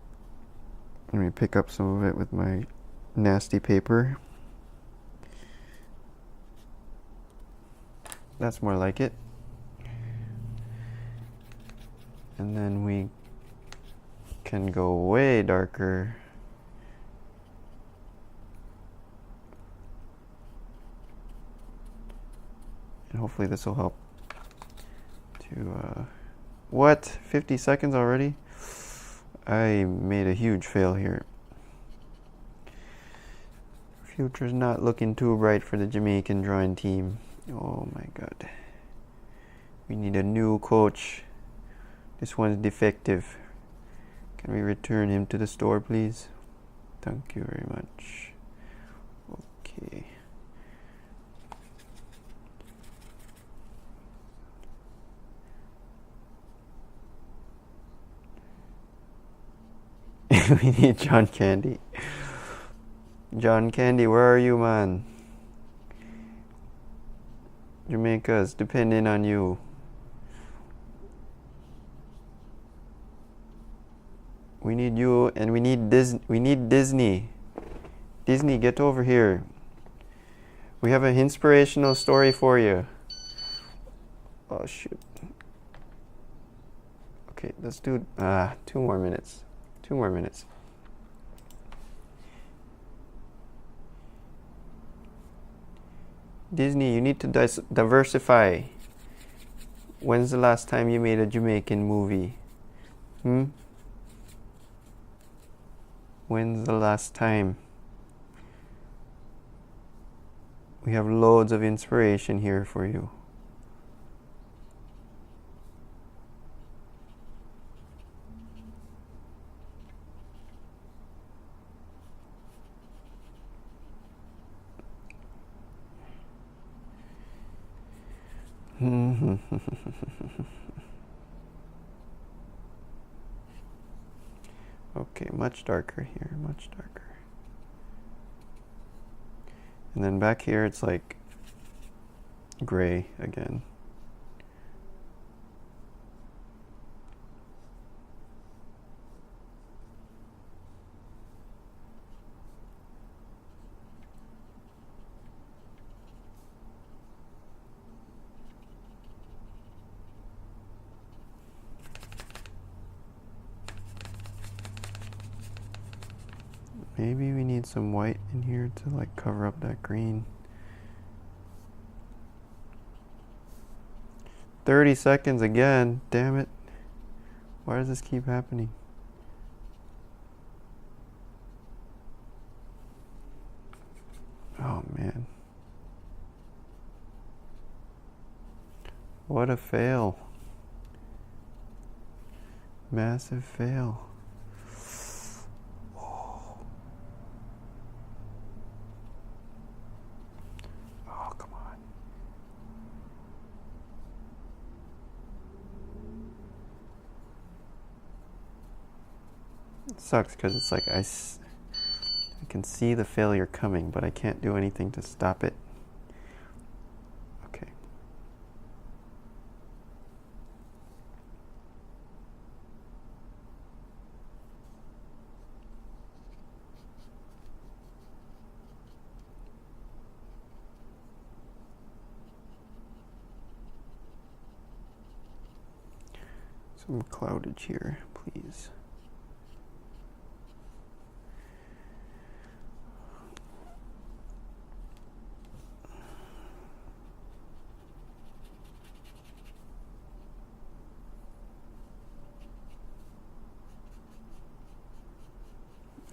Speaker 1: Let me pick up some of it with my nasty paper. That's more like it. And then we can go way darker. And hopefully this will help to, what? 50 seconds already? I made a huge fail here. Future's not looking too bright for the Jamaican drawing team. Oh my God. We need a new coach. This one's defective. Can we return him to the store, please? Thank you very much. Okay. We need John Candy. John Candy, where are you, man? Jamaica's depending on you. We need you, and we need Disney. Disney, get over here. We have an inspirational story for you. Oh, shoot. Okay, let's do 2 more minutes. 2 more minutes. Disney, you need to diversify. When's the last time you made a Jamaican movie? When's the last time? We have loads of inspiration here for you. Okay, much darker here, much darker. And then back here it's like gray again. Maybe we need some white in here to like cover up that green. 30 seconds again, damn it. Why does this keep happening? Oh man. What a fail. Massive fail. It sucks because it's like I can see the failure coming, but I can't do anything to stop it. Okay. Some cloudage here, please.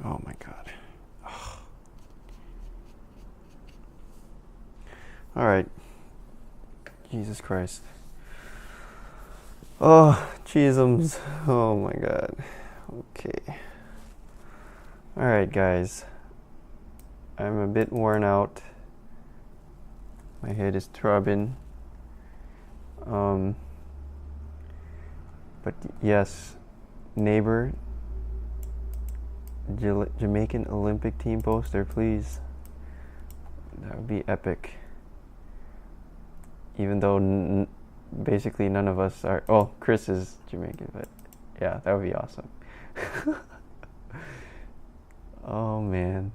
Speaker 1: Oh my God. Ugh. All right. Jesus Christ. Oh, cheesums. Oh my God. Okay. All right, guys. I'm a bit worn out. My head is throbbing. But yes, neighbor, Jamaican Olympic team poster, please. That would be epic. Even though basically none of us are. Oh, Chris is Jamaican, but yeah, that would be awesome. Oh man.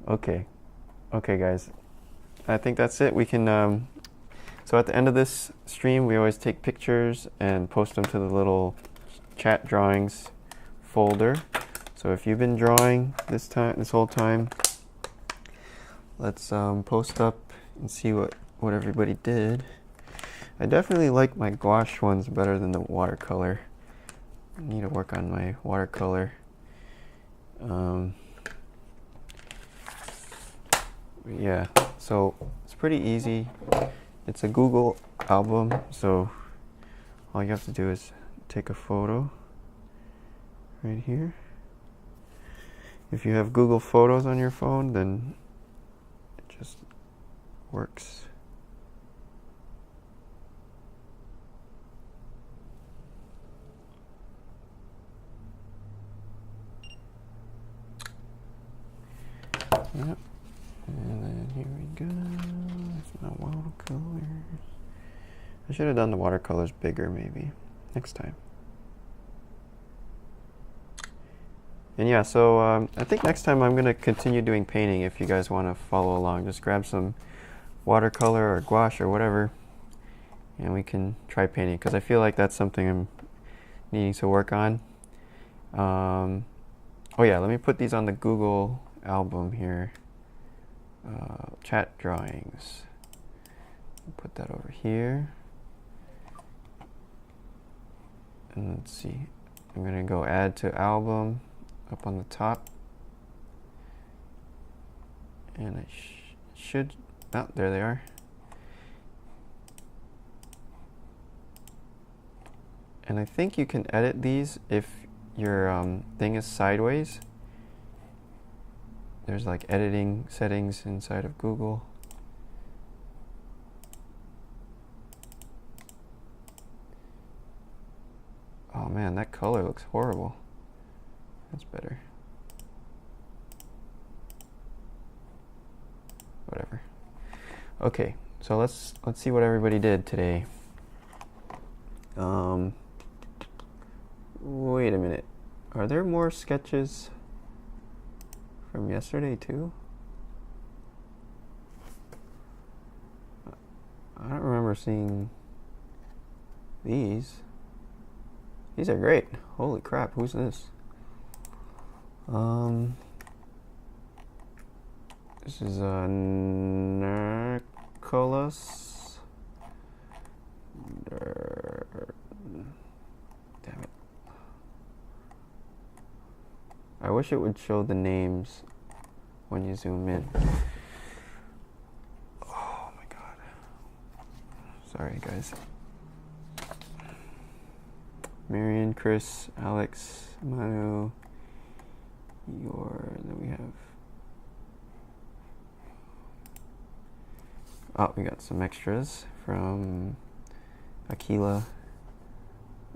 Speaker 1: Okay, guys. I think that's it. We can. So at the end of this stream, we always take pictures and post them to the little chat drawings folder. So if you've been drawing this whole time, let's post up and see what everybody did. I definitely like my gouache ones better than the watercolor. I need to work on my watercolor. Yeah, so it's pretty easy. It's a Google album, so all you have to do is take a photo right here. If you have Google Photos on your phone, then it just works. Yep. And then here we go. That's my watercolors. I should have done the watercolors bigger maybe next time. And yeah, so I think next time I'm going to continue doing painting. If you guys want to follow along, just grab some watercolor or gouache or whatever, and we can try painting, because I feel like that's something I'm needing to work on. Oh yeah, let me put these on the Google album here. Chat drawings. Put that over here. And let's see. I'm going to go add to album up on the top. And I should... Oh, there they are. And I think you can edit these if your thing is sideways. There's like editing settings inside of Google. Oh man, that color looks horrible. That's better. Whatever. Okay, so let's see what everybody did today. Wait a minute. Are there more sketches from yesterday too? I don't remember seeing these. These are great. Holy crap, who's this? This is Nicholas. Damn it. I wish it would show the names when you zoom in. Oh my god. Sorry guys. Marion, Chris, Alex, Manu, then we have... Oh, we got some extras from Aquila,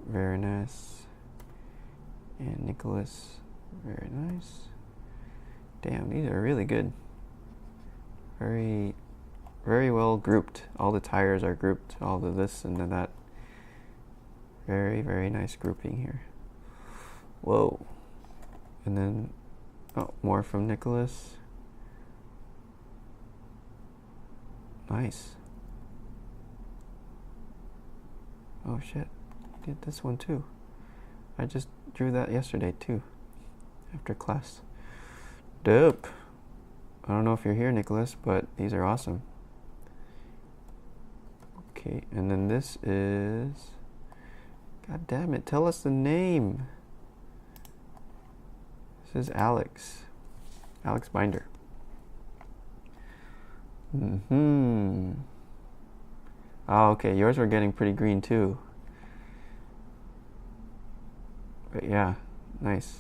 Speaker 1: very nice, and Nicholas, very nice, Damn, these are really good. Very, very well grouped. All the tires are grouped, all the this and that. Very, very nice grouping here. Whoa. And then, oh, more from Nicholas. Nice. Oh shit, did this one too. I just drew that yesterday too, after class. Dope. I don't know if you're here, Nicholas, but these are awesome. Okay, and then this is, god damn it, tell us the name. This is Alex Binder. Oh, okay, yours were getting pretty green too. But yeah, nice.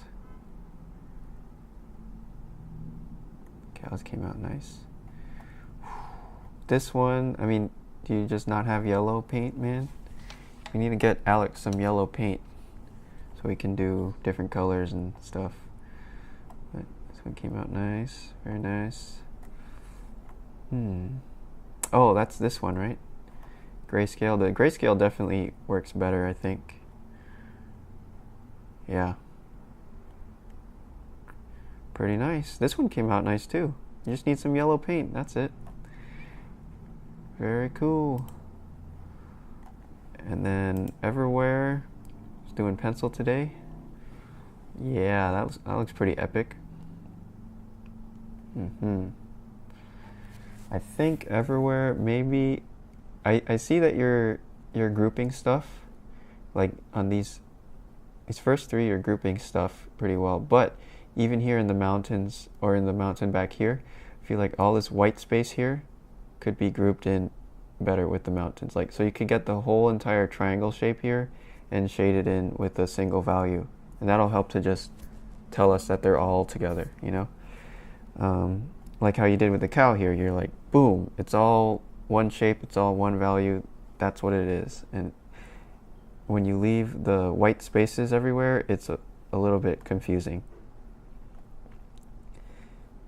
Speaker 1: Cows came out nice. This one, I mean, do you just not have yellow paint, man? We need to get Alex some yellow paint so we can do different colors and stuff. But this one came out nice, very nice. Oh, that's this one, right? Grayscale. The grayscale definitely works better, I think. Yeah. Pretty nice. This one came out nice too. You just need some yellow paint, that's it. Very cool. And then Everywhere is doing pencil today. Yeah, that looks pretty epic. I think Everywhere, maybe I see that you're grouping stuff, like on these first three you're grouping stuff pretty well, but even here in the mountains or in the mountain back here, I feel like all this white space here could be grouped in better with the mountains. Like, so you could get the whole entire triangle shape here and shade it in with a single value, and that'll help to just tell us that they're all together, you know? Like how you did with the cow here, you're like, boom, it's all one shape, it's all one value, that's what it is. And when you leave the white spaces everywhere, it's a little bit confusing.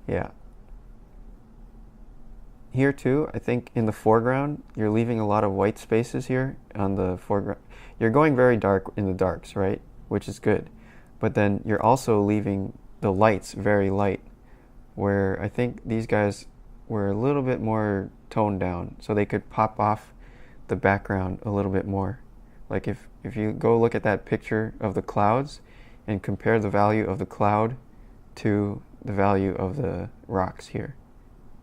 Speaker 1: Yeah. Here too, I think in the foreground, you're leaving a lot of white spaces here on the foreground. You're going very dark in the darks, right? Which is good. But then you're also leaving the lights very light, where I think these guys were a little bit more toned down, so they could pop off the background a little bit more. Like if you go look at that picture of the clouds and compare the value of the cloud to the value of the rocks here,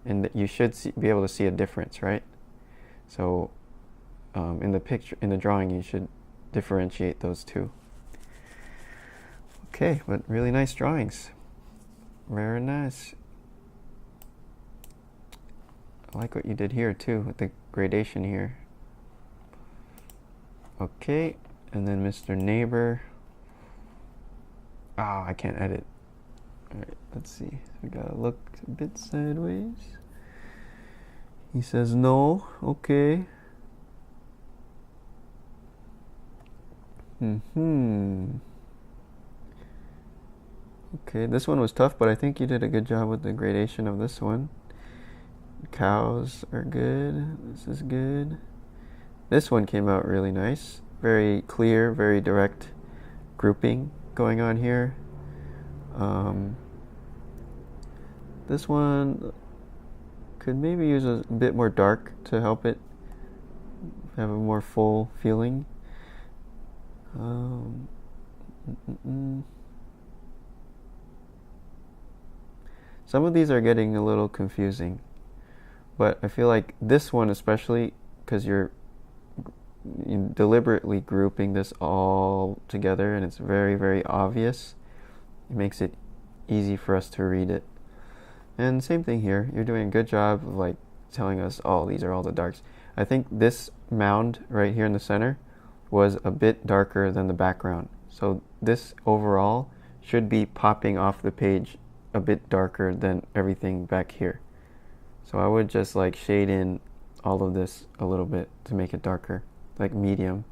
Speaker 1: and you should be able to see a difference, right? So in the drawing, you should differentiate those two. Okay, but really nice drawings. Very nice. I like what you did here too with the gradation here. Okay, and then Mr. Neighbor. Oh, I can't edit. Alright, let's see. We gotta look a bit sideways. He says no. Okay. Okay, this one was tough, but I think you did a good job with the gradation of this one. Cows are good. This is good. This one came out really nice. Very clear, very direct grouping going on here. This one could maybe use a bit more dark to help it have a more full feeling. Some of these are getting a little confusing, but I feel like this one especially, because you're deliberately grouping this all together and it's very, very obvious, it makes it easy for us to read it. And same thing here, you're doing a good job of like telling us, oh, these are all the darks. I think this mound right here in the center was a bit darker than the background, so this overall should be popping off the page a bit darker than everything back here. So I would just like shade in all of this a little bit to make it darker, like medium.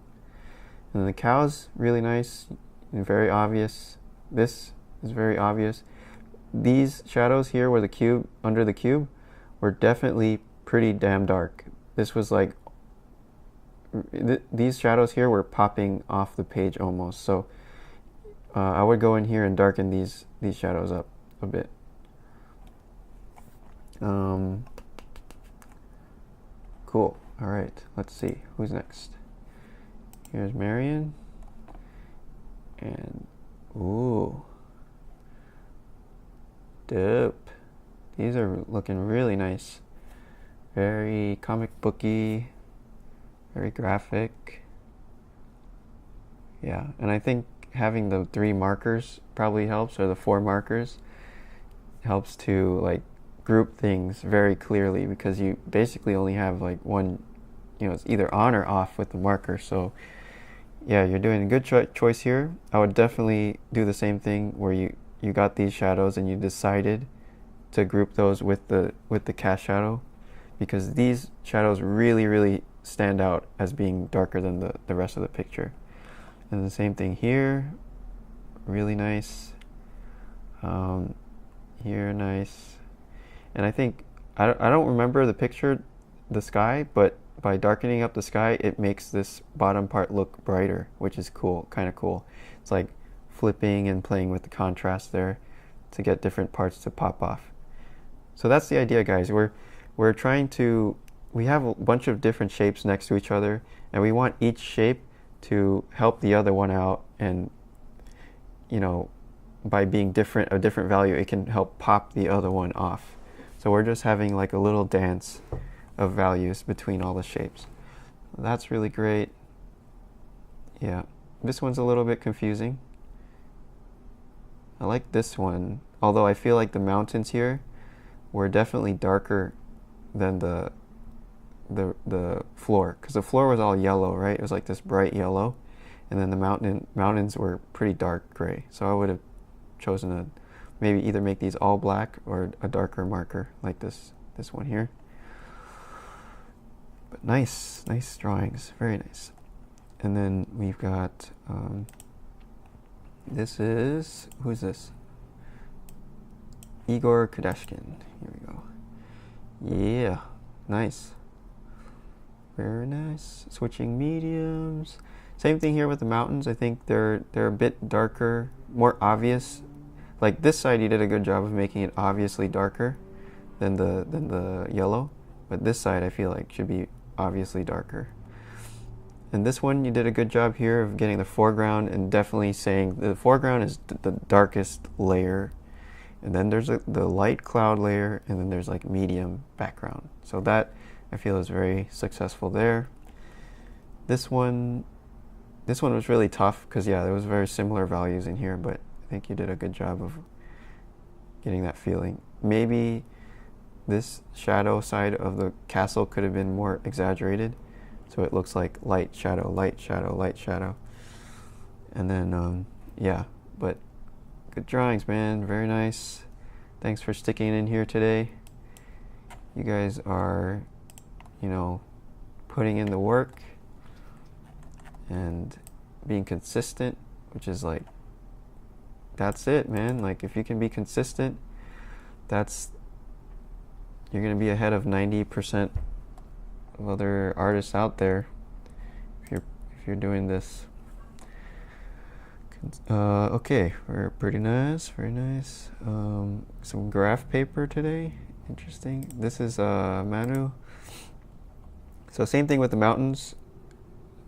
Speaker 1: And the cows, really nice and very obvious. This is very obvious. these shadows here where the cube, under the cube, were definitely pretty damn dark. This was like, these shadows here were popping off the page almost. So I would go in here and darken these shadows up a bit. Cool. All right, let's see who's next. Here's Marion, and ooh, dope. These are looking really nice. Very comic booky, very graphic. Yeah, and I think having the 3 markers probably helps, or the 4 markers helps to like group things very clearly, because you basically only have like one, it's either on or off with the marker. So yeah, you're doing a good choice here. I would definitely do the same thing where you got these shadows and you decided to group those with the cast shadow, because these shadows really stand out as being darker than the rest of the picture. And the same thing here, really nice. Here, nice. And I think, I don't remember the picture, the sky, but by darkening up the sky, it makes this bottom part look brighter, which is cool, kind of cool. It's like flipping and playing with the contrast there to get different parts to pop off. So that's the idea, guys. We're trying to, we have a bunch of different shapes next to each other, and we want each shape to help the other one out, and by being a different value, it can help pop the other one off. So we're just having like a little dance of values between all the shapes. That's really great. Yeah, this one's a little bit confusing. I like this one, although I feel like the mountains here were definitely darker than the floor, because the floor was all yellow, right? It was like this bright yellow, and then the mountains were pretty dark gray. So I would have chosen to maybe either make these all black or a darker marker like this one here. But nice drawings, very nice. And then we've got this is, who's this? Igor Kadeshkin. Here we go. Yeah, nice. Very nice. Switching mediums. Same thing here with the mountains. I think they're a bit darker, more obvious. Like this side, you did a good job of making it obviously darker than the yellow, but this side I feel like should be obviously darker. And this one, you did a good job here of getting the foreground and definitely saying the foreground is the darkest layer, and then there's the light cloud layer, and then there's like medium background. So that I feel is very successful there. This one was really tough because yeah, there was very similar values in here, but I think you did a good job of getting that feeling. Maybe this shadow side of the castle could have been more exaggerated, so it looks like light shadow, light shadow, light shadow. And then yeah, but good drawings, man, very nice. Thanks for sticking in here today. You guys are, putting in the work and being consistent, which is like, that's it, man. Like if you can be consistent, you're gonna be ahead of 90% of other artists out there if you're doing this. Okay, we're pretty nice, very nice. Some graph paper today, interesting. This is Manu. So same thing with the mountains.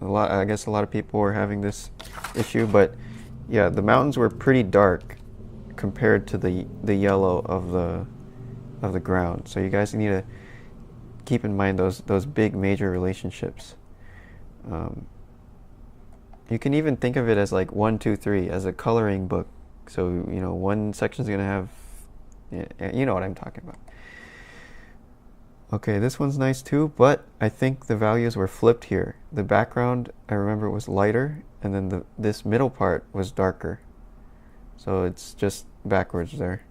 Speaker 1: I guess a lot of people were having this issue, but yeah, the mountains were pretty dark compared to the yellow of the ground. So you guys need to keep in mind those big major relationships. You can even think of it as like 1, 2, 3 as a coloring book. So one section is gonna have, you know what I'm talking about. Okay, this one's nice too, but I think the values were flipped here. The background, I remember, was lighter, and then this middle part was darker. So it's just backwards there.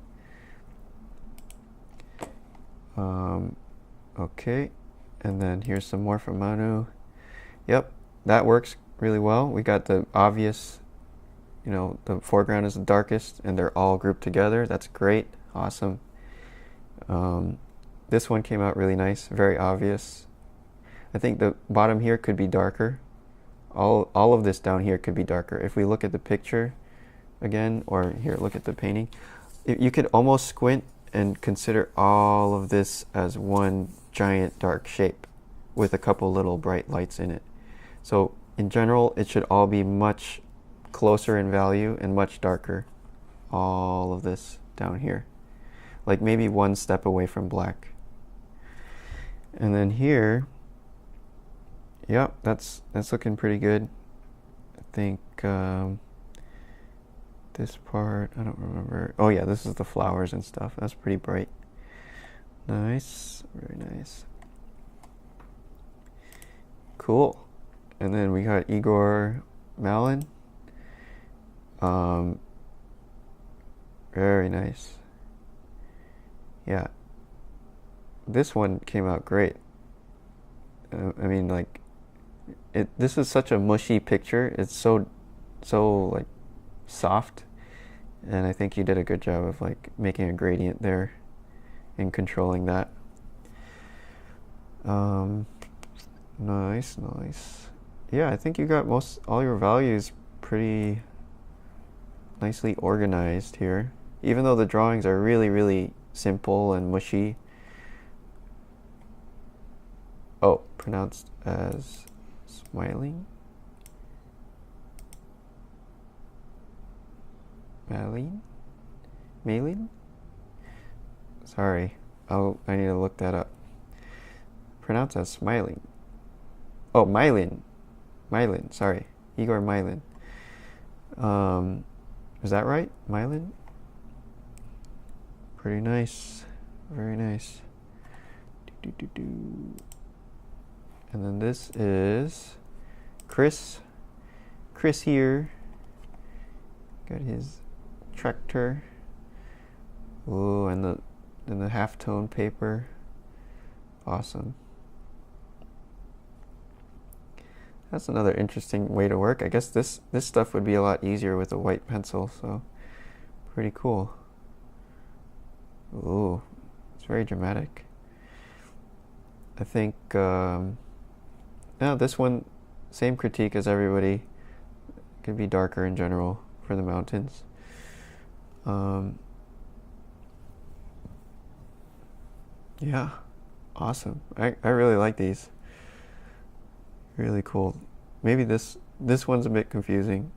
Speaker 1: Okay, and then here's some more from Manu. Yep, that works really well. We got the obvious, the foreground is the darkest, and they're all grouped together. That's great. Awesome. This one came out really nice, very obvious. I think the bottom here could be darker. All of this down here could be darker. If we look at the picture again, or here, look at the painting, you could almost squint and consider all of this as one giant dark shape with a couple little bright lights in it. So in general, it should all be much closer in value and much darker. All of this down here, like maybe one step away from black. And then here, yep, that's looking pretty good. I think this part, I don't remember. Oh yeah, this is the flowers and stuff. That's pretty bright. Nice, very nice. Cool. And then we got Igor Malin. Very nice. Yeah. This one came out great. I mean, like, this is such a mushy picture. It's so like soft, and I think you did a good job of like making a gradient there and controlling that. Nice. Yeah, I think you got all your values pretty nicely organized here, even though the drawings are really simple and mushy. Oh, pronounced as smiling. Malin? Sorry, I need to look that up. Pronounced as smiling. Oh, Mylin, sorry. Igor Mylin. Is that right? Mylin? Pretty nice. Very nice. And then this is Chris. Chris here. Got his tractor. Ooh, and the halftone paper. Awesome. That's another interesting way to work. I guess this stuff would be a lot easier with a white pencil, so pretty cool. Ooh, it's very dramatic. I think, now this one, same critique as everybody. Could be darker in general for the mountains. Yeah, awesome. I really like these. Really cool. Maybe this one's a bit confusing.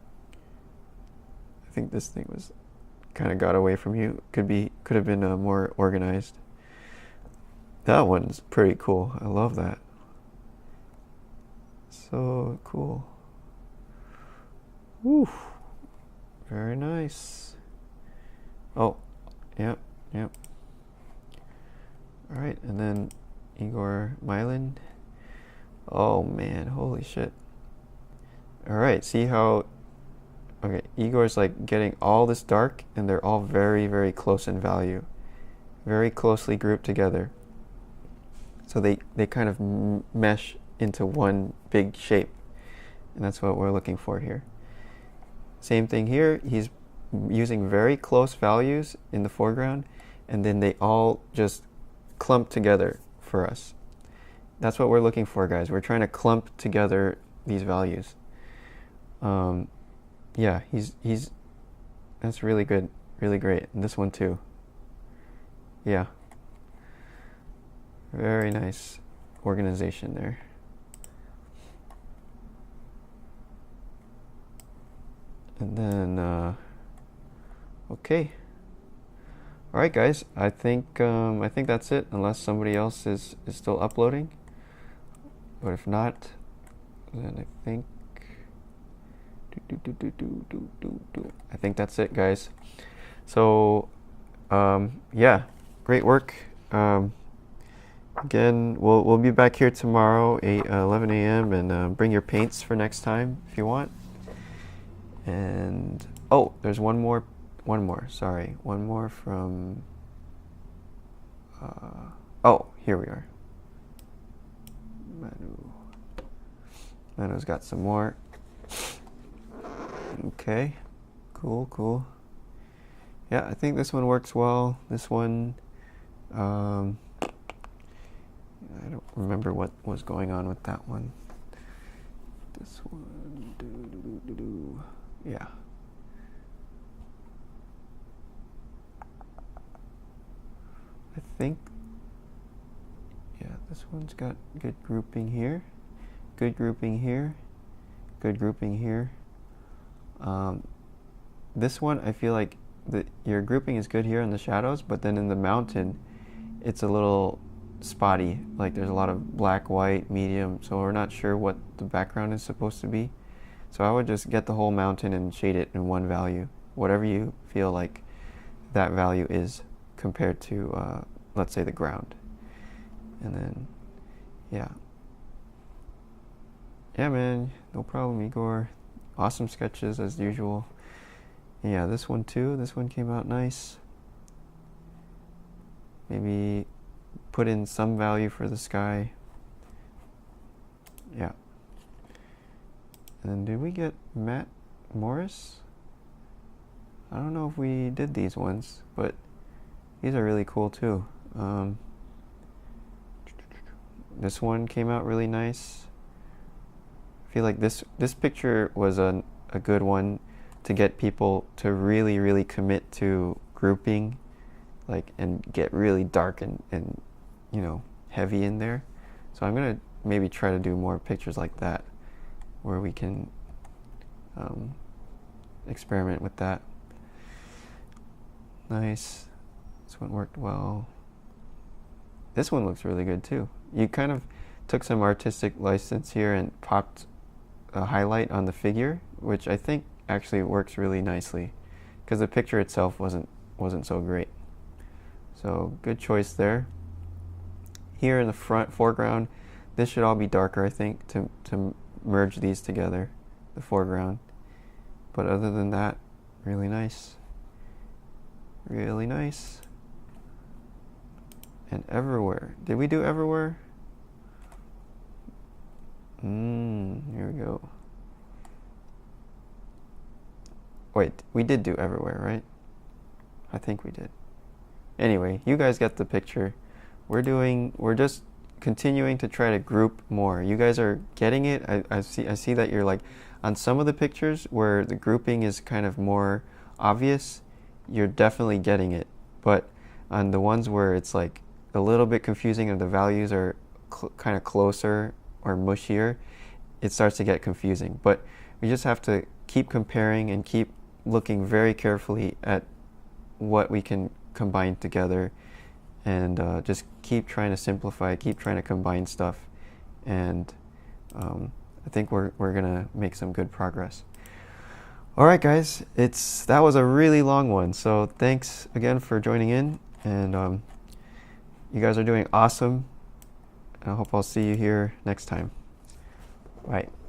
Speaker 1: I think this thing was kind of got away from you. Could have been more organized. That one's pretty cool. I love that. So cool. Woo. Very nice. Oh, yep. All right, and then Igor Mylin. Oh man, holy shit. All right, see how, okay, Igor's like getting all this dark, and they're all very close in value. Very closely grouped together. So they kind of mesh into one big shape. And that's what we're looking for here. Same thing here, he's using very close values in the foreground, and then they all just clump together for us. That's what we're looking for, guys. We're trying to clump together these values. Yeah, that's really good, really great. And this one too. Yeah. Very nice organization there. And then, okay. All right, guys. I think that's it. Unless somebody else is still uploading. But if not, then I think I think that's it, guys. So, yeah, great work. Again, we'll be back here tomorrow, 11 a.m. and bring your paints for next time if you want. And oh, there's one more. Sorry, one more from. Oh, here we are. Manu's got some more. Okay, cool. yeah, I think this one works well. This one, I don't remember what was going on with that one. This one, yeah. I think, yeah, this one's got good grouping here, good grouping here, good grouping here. This one, I feel like your grouping is good here in the shadows, but then in the mountain, it's a little spotty. Like there's a lot of black, white, medium, so we're not sure what the background is supposed to be. So I would just get the whole mountain and shade it in one value, whatever you feel like that value is compared to, let's say, the ground. And then, yeah. Yeah, man, no problem, Igor. Awesome sketches as usual. Yeah, this one too. This one came out nice. Maybe put in some value for the sky. Yeah. And then did we get Matt Morris? I don't know if we did these ones, but these are really cool too. This one came out really nice. I feel like this picture was a good one to get people to really commit to grouping, like, and get really dark and you know, heavy in there. So I'm gonna maybe try to do more pictures like that, where we can experiment with that. Nice. This one worked well. This one looks really good too. You kind of took some artistic license here and popped a highlight on the figure, which I think actually works really nicely, because the picture itself wasn't so great. So good choice there. Here in the foreground, this should all be darker, I think, to merge these together, the foreground. But other than that, really nice. Really nice. And everywhere. Did we do everywhere? Here we go. Wait, we did do everywhere, right? I think we did. Anyway, you guys get the picture. We're just continuing to try to group more. You guys are getting it. I see that you're like, on some of the pictures where the grouping is kind of more obvious, you're definitely getting it. But on the ones where it's like a little bit confusing and the values are kind of closer or mushier, it starts to get confusing. But we just have to keep comparing and keep looking very carefully at what we can combine together, and just keep trying to simplify, keep trying to combine stuff, and I think we're gonna make some good progress. All right, guys, that was a really long one, so thanks again for joining in, and you guys are doing awesome. I hope I'll see you here next time. Bye.